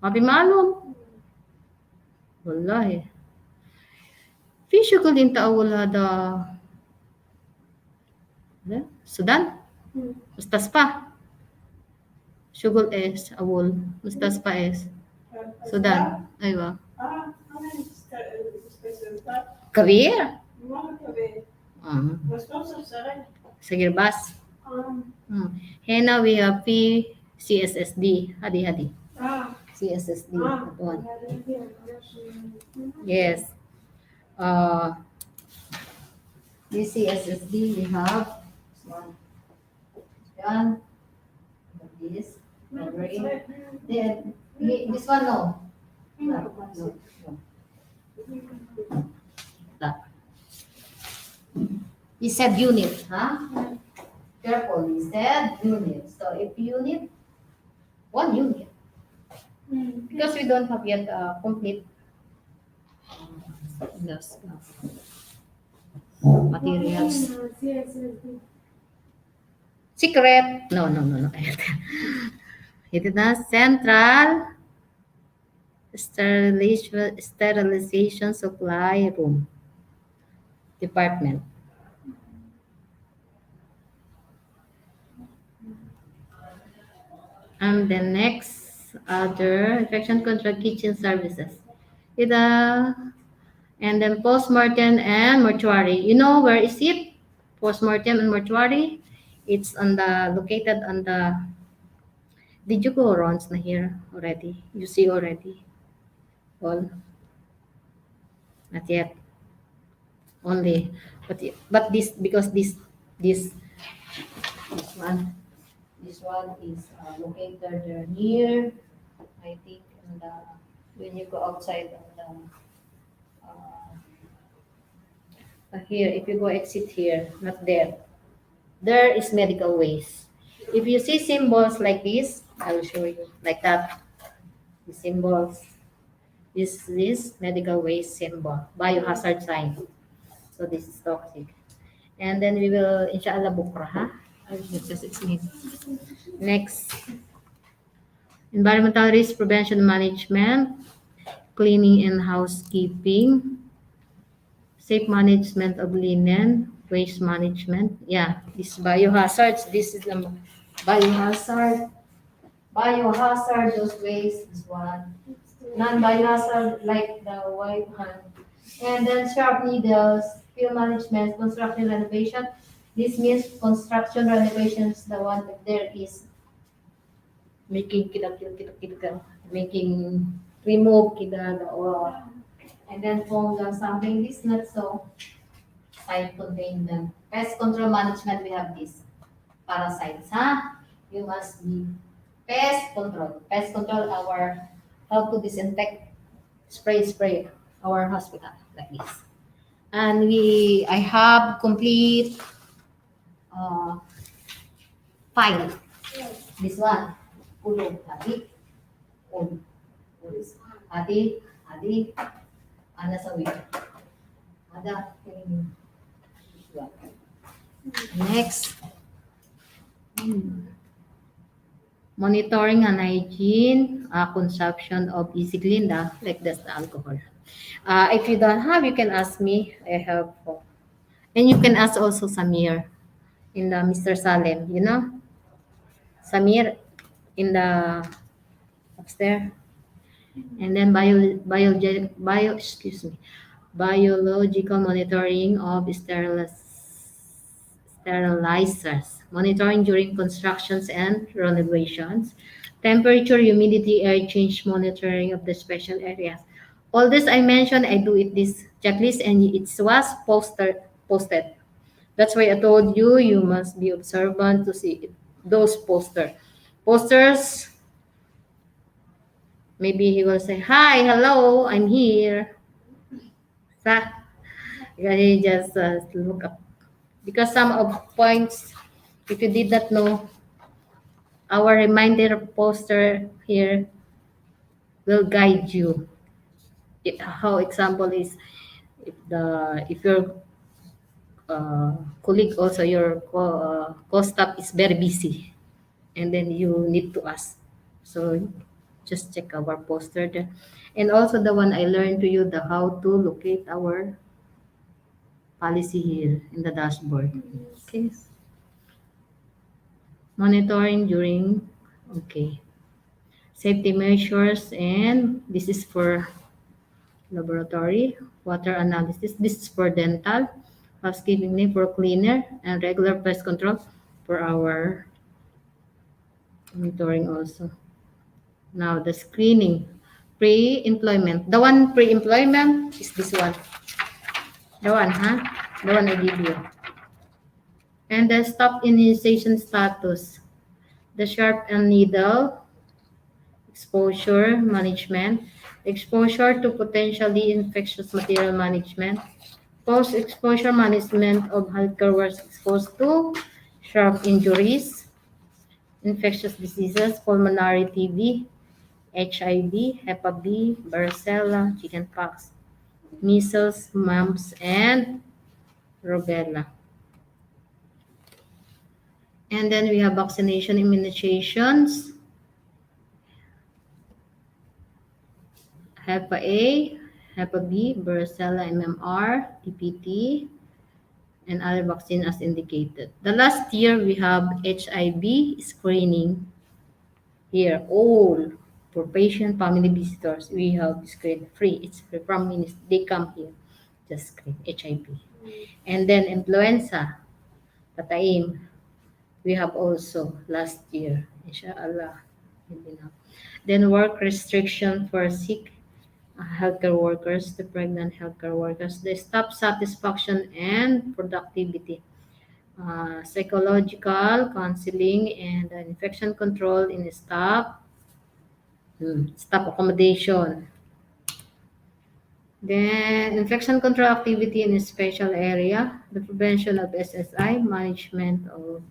Mapi malum. Wallahi. في شغل انت اول هذا السودان مستصفى شغل ايش اول مستصفى ايش السودان ايوه كبير صغير بس هنا we have في CSSD هذه CSSD one yes this CSSD we have one done this covering then this one no. That. He said unit, huh? Careful, he said unit. So if unit, one unit. Because we don't have yet complete those materials. Secret. No. It is the central sterilization supply room department. And the next other infection control kitchen services. And then postmortem and mortuary. You know where is it? Postmortem and mortuary. It's on the located on the. Did you go around here already? You see already all? Not yet. Only, but this because this one is located near. I think in the when you go outside on the here, if you go exit here, not there. There is medical waste. If you see symbols like this, I will show you like that. The symbols. This medical waste symbol, biohazard sign. So this is toxic. And then we will, inshallah, bukra, ha? Just it's me. Next, environmental risk prevention management, cleaning and housekeeping, safe management of linen, waste management. Yeah, this biohazards. This is the biohazard. Biohazard, those waste is one. Non-biohazard, like the white hand. And then sharp needles, field management, construction renovation. This means construction renovations, the one that there is making making remove the oil. And then foam lang something, this not so. Side contain them. Pest control management, we have this. Parasites, huh? You must be pest control. Pest control, our how to disinfect, spray our hospital like this. And I have complete file. This one, ulo, hati, ulo, hati, ana sawi, ada, this one. Next, monitoring and hygiene, consumption of easy glinda, like that's the alcohol. If you don't have, you can ask me. I have, and you can ask also Samir in the Mr. Salem, you know, Samir in the upstairs, and then biological monitoring of sterilizers, monitoring during constructions and renovations, temperature, humidity, air change monitoring of the special areas. All this I mentioned, I do it this checklist and it was posted. That's why I told you, you must be observant to see those posters. Maybe he will say, hi, hello, I'm here. You just look up. Because some of points, if you did not know, our reminder poster here will guide you. How example is if colleague also, your co-staff is very busy, and then you need to ask. So just check our poster there. And also the one I learned to you, the how to locate our policy here in the dashboard. Okay. Monitoring during, okay. Safety measures, and this is for laboratory, water analysis. This is for dental, housekeeping name for cleaner, and regular pest control for our monitoring also. Now the screening, pre-employment. The one pre-employment is this one. The one, huh? The one I give you. And the stop immunization status. The sharp and needle exposure management. Exposure to potentially infectious material management. Post-exposure management of healthcare workers exposed to sharp injuries, infectious diseases, pulmonary TB, HIV, Hepatitis B, varicella, Chicken Pox, measles, mumps, and rubella. And then we have vaccination immunizations, Hepa A, Hepa B, varicella, MMR, TPT, and other vaccine as indicated. The last year we have HIV screening here, all for patient family visitors. We have screen free. It's free from ministry. They come here, just screen HIV. And then influenza, Pataim, we have also last year, inshallah. Hindi na. Then work restriction for sick healthcare workers, the pregnant healthcare workers, the staff satisfaction and productivity, psychological counseling, and infection control in staff, staff accommodation. Then infection control activity in a special area, the prevention of SSI, management of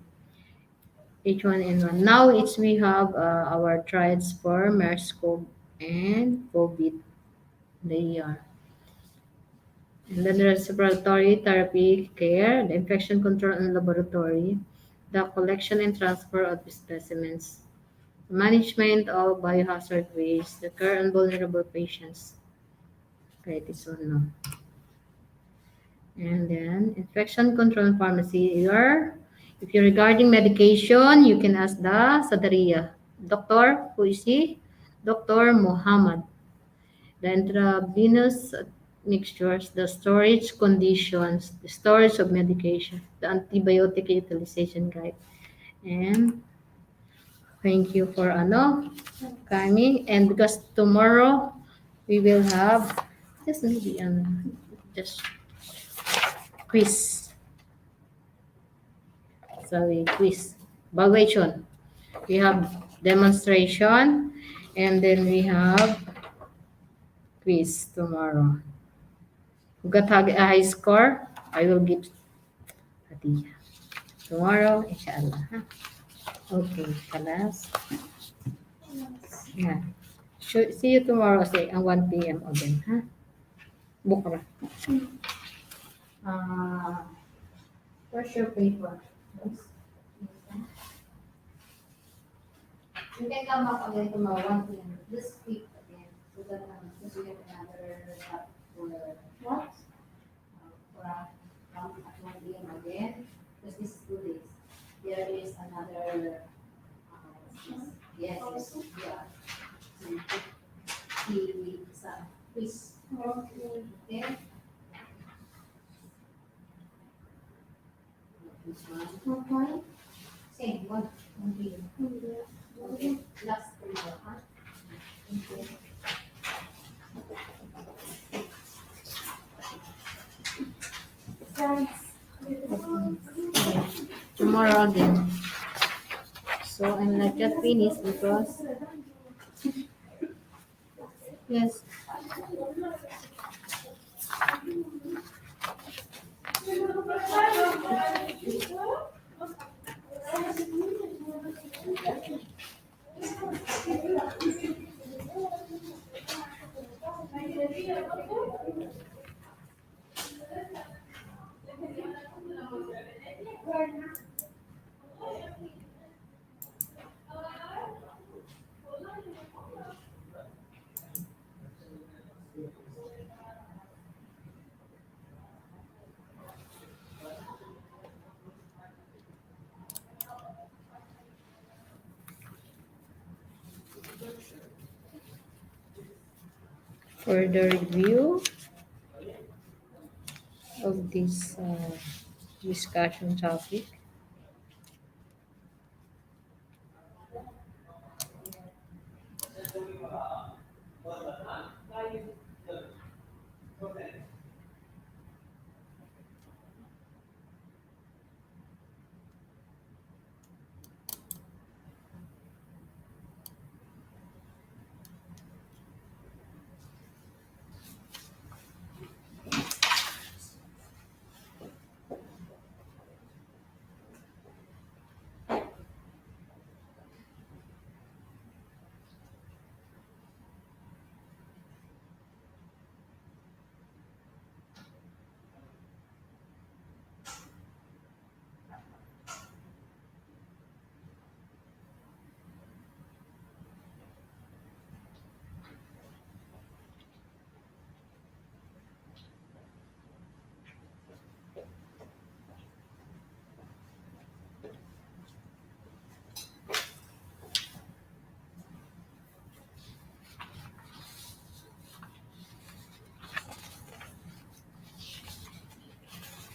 H1N1. Now we have our trials for MERS-CoV and COVID. They are. And then the respiratory therapy care, the infection control and laboratory, the collection and transfer of specimens, management of biohazard waste, the care on vulnerable patients. Okay, this one now. And then infection control and pharmacy. If you're regarding medication, you can ask the Sadaria. Doctor, who is he? Dr. Muhammad. The intravenous mixtures, the storage conditions, the storage of medication, the antibiotic utilization guide. And thank you for coming. And because tomorrow we will have just maybe just quiz. Sorry, quiz. Evaluation. We have demonstration, and then we have quiz tomorrow. Who got a high score, I will give hadiah. Tomorrow, inshallah. Huh? Okay, kalas. Yeah. See you tomorrow, say, ang 1 p.m. again, ha? Bukra. Where's your paper? You can come back again tomorrow, 1 p.m. Just speak again. So that because we have another for what? Come at 1 p.m. again. Because this is 2 days. There is another, yes, yeah. See some quiz. Okay. This one. Okay. Same, 1 p.m. Okay. Last 3 huh? Okay. Tomorrow again. So I'm not just finished because yes. For the review of this discussion topic,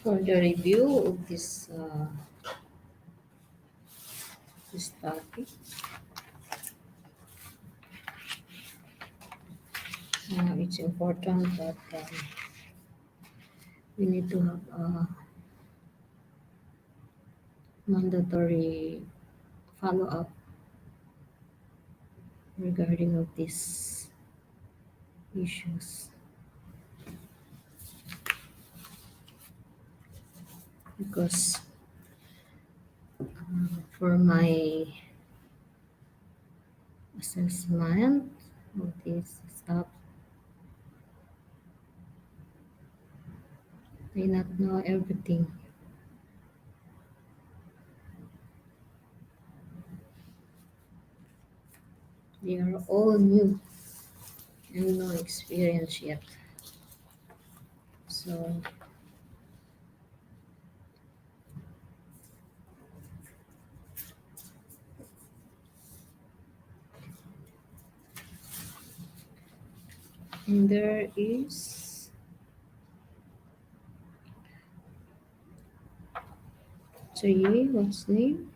for the review of this topic, it's important that we need to have a mandatory follow-up regarding of these issues, because for my assessment of this stuff, I not know everything. They are all new and no experience yet. So and there is three, what's name?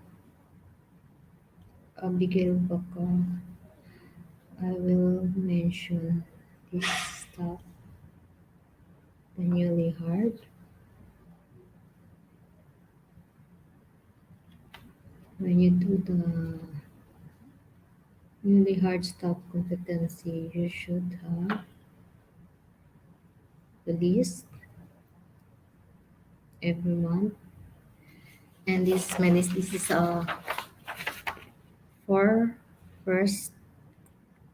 Abigail Baka. I will mention this stuff, the newly hard. When you do the newly hard stuff competency, you should have the list every month. And this my list, this is for first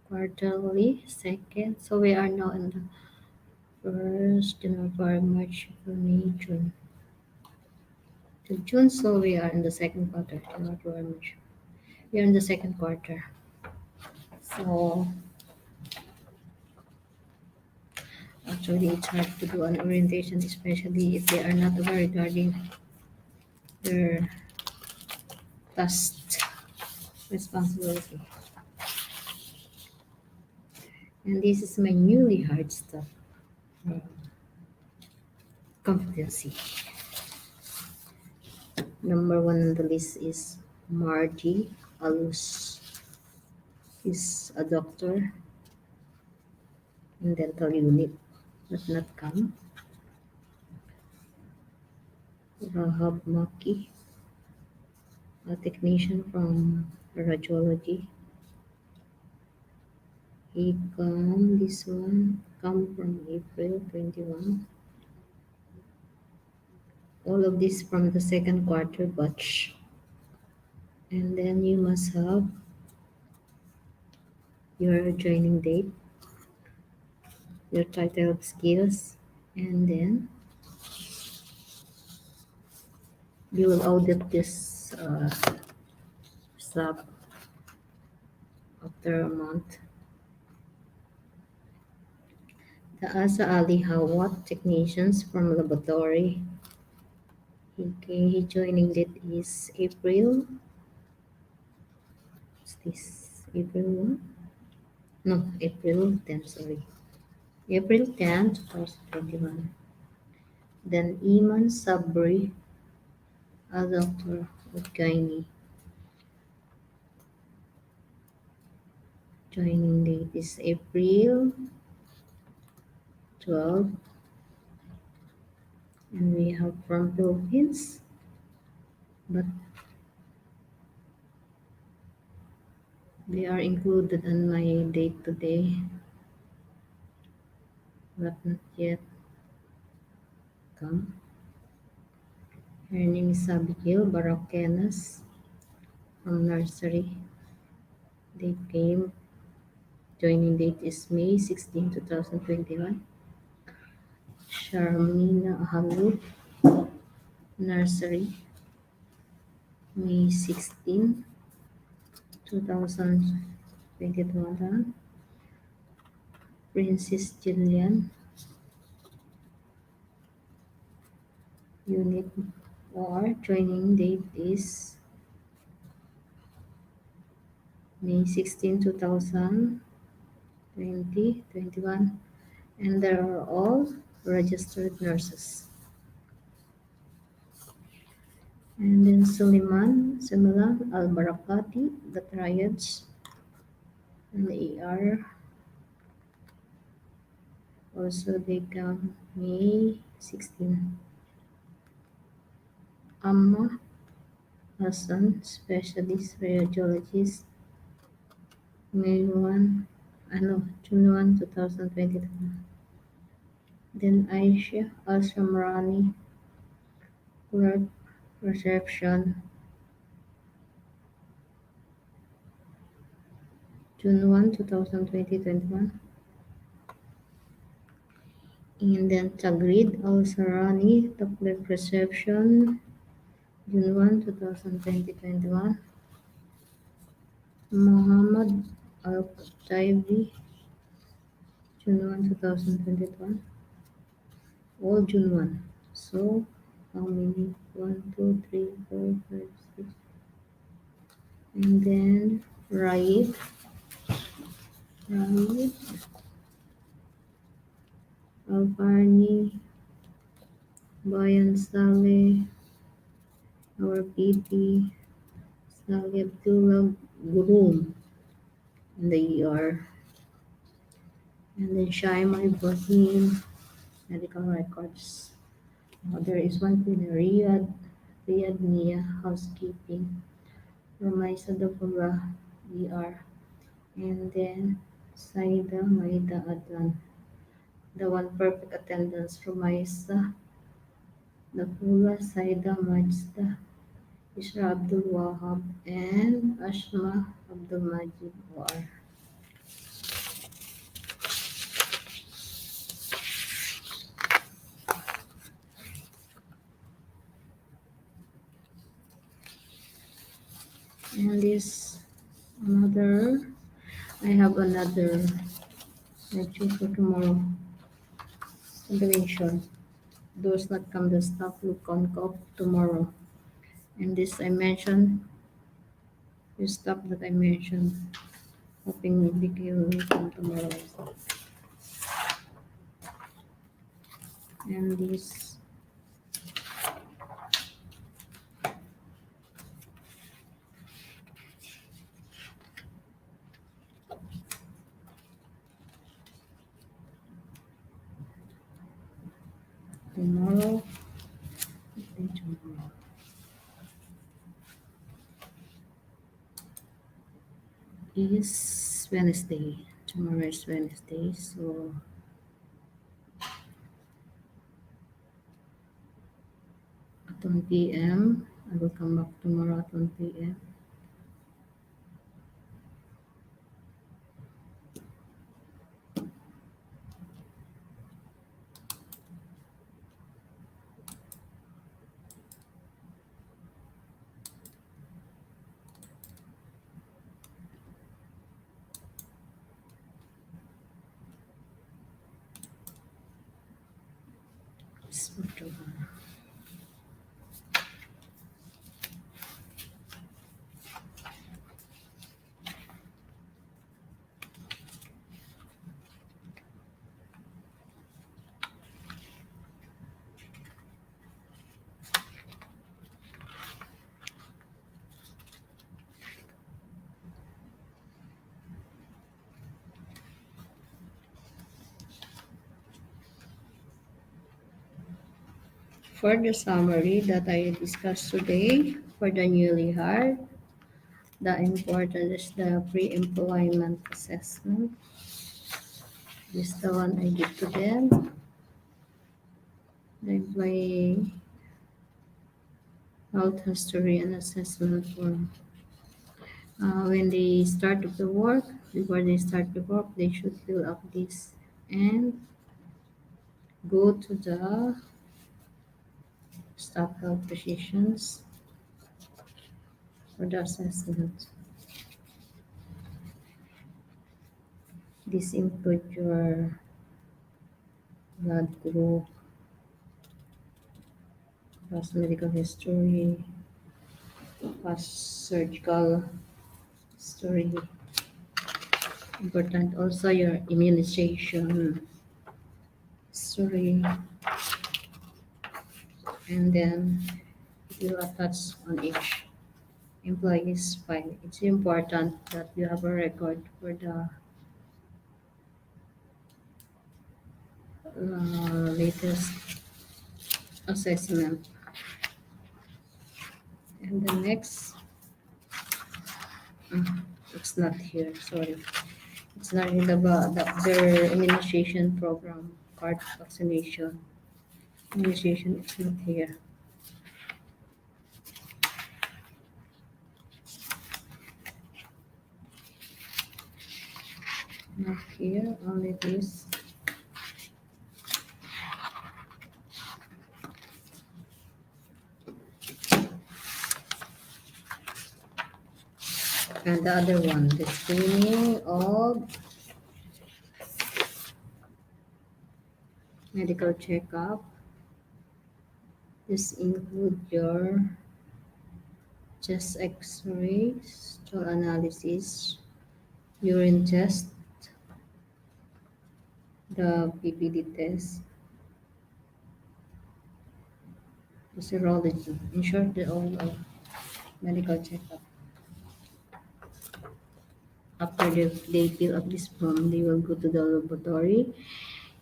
quarterly, second. So we are now in the first, January, March, April, May, June. Till June, so we are in the second quarter. January, March. We are in the second quarter. So actually, it's hard to do an orientation, especially if they are not aware regarding their task responsibility. And this is my newly hard stuff, competency. Number one on the list is Margie Alus. Is a doctor in dental unit, but not come. Rahab Maki, a technician from radiology. He come, this one, come from April 21. All of this from the second quarter batch. And then you must have your joining date, your title of skills, and then you will audit this stuff after a month. The Asa Ali Hawat technicians from laboratory. He joining date is April. What's this? April 1? No, April 10, sorry. April 10, 2021. Then Iman Sabri, a doctor of gynae. Joining date is April 12, and we have from Philippines, but they are included on my date today, but not yet come. Her name is Abigail Baroquenas from nursery. They came. Joining date is May 16, 2021. Sharmina Halu, nursery, May 16, 2021. Princess Jillian, unit or joining date is May 16, 2021, and they are all registered nurses. And then Sumilan Al Barakati, the triads, and the ER. Also, they come May 16. Amma Hassan, specialist radiologist, June 1, 2022. Then Aisha Al-Shamrani, clerk, reception, June 1, 2021. And then Tagrid Al-Sarani, the clerk, reception, June 1, 2021. Muhammad Al-Qutaibi, June 1, 2021. All June 1. So, how many? 1, 2, 3, 4, 5, 6. And then Raif Alfarni, Bayan Saleh, our PT, Saleh Abdullah Gurum in the ER. And then Shaima Ibrahim, medical records. There is one in Riyadh Nia, housekeeping. Rumaisa Dabura, ER. And then Saida Maida Adlan, the one perfect attendance. Rumaisa Dabura, Saida Majda, Isra Abdul Wahab, and Ashma Abdul Majid OR. And this I have another lecture for tomorrow. Continuation. Those that come the staff will concoct tomorrow. And this I mentioned, the stuff that I mentioned, hoping Vicky will come tomorrow. And this tomorrow, is Wednesday. Tomorrow is Wednesday, so at 1 p.m. I will come back tomorrow at 1 p.m. For the summary that I discussed today, for the newly hired, the important is the pre-employment assessment. This is the one I give to them. The employee health history and assessment form. When they start the work, before they start the work, they should fill up this and go to the staff health positions for the assessment. This include your blood group, past medical history, past surgical history. Important also your immunization history, and then it will attach on each employee's file. It's important that you have a record for the latest assessment. And the next, uh, it's not here, sorry. It's not in their immunization program, card vaccination. Immunization is not here. Not here, only this. And the other one, the screening of medical checkup. This include your chest x-rays, stool analysis, urine test, the PPD test, the serology. In short, the all of medical checkup. After they fill up this form, they will go to the laboratory,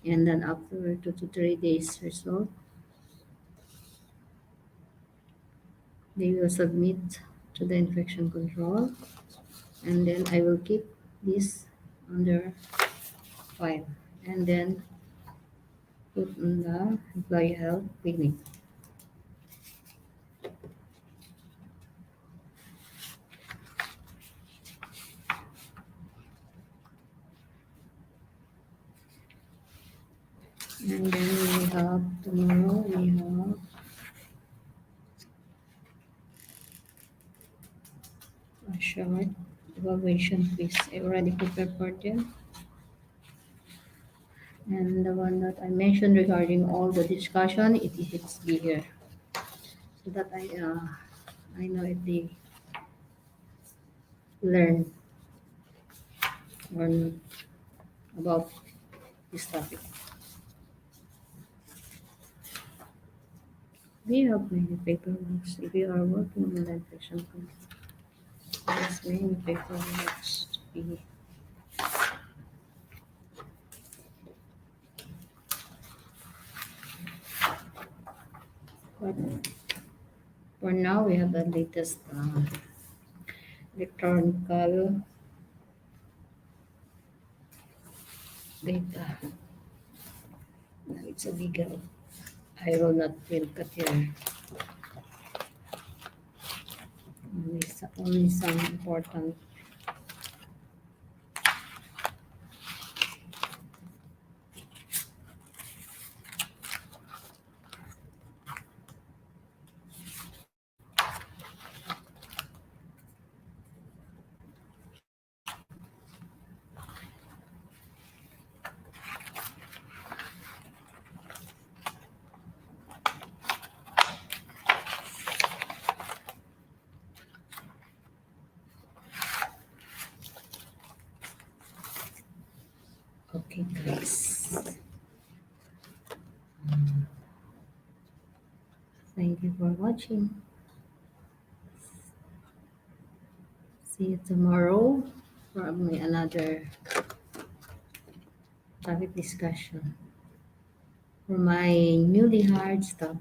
and then after 2 to 3 days result, they will submit to the infection control, and then I will keep this under file, and then put in the employee health clinic. And then we have tomorrow we have a short evaluation quiz. I already prepared for them. And the one that I mentioned regarding all the discussion, it is be here. So that I know if they learn or about this topic. We have many paperworks if you are working in the infection control. There's many paperworks to be. But for now, we have the latest electronic data. Now it's a bigger. I will not fill cut here. Only some important. Okay, guys. Thank you for watching. See you tomorrow for another topic discussion for my newly hired staff.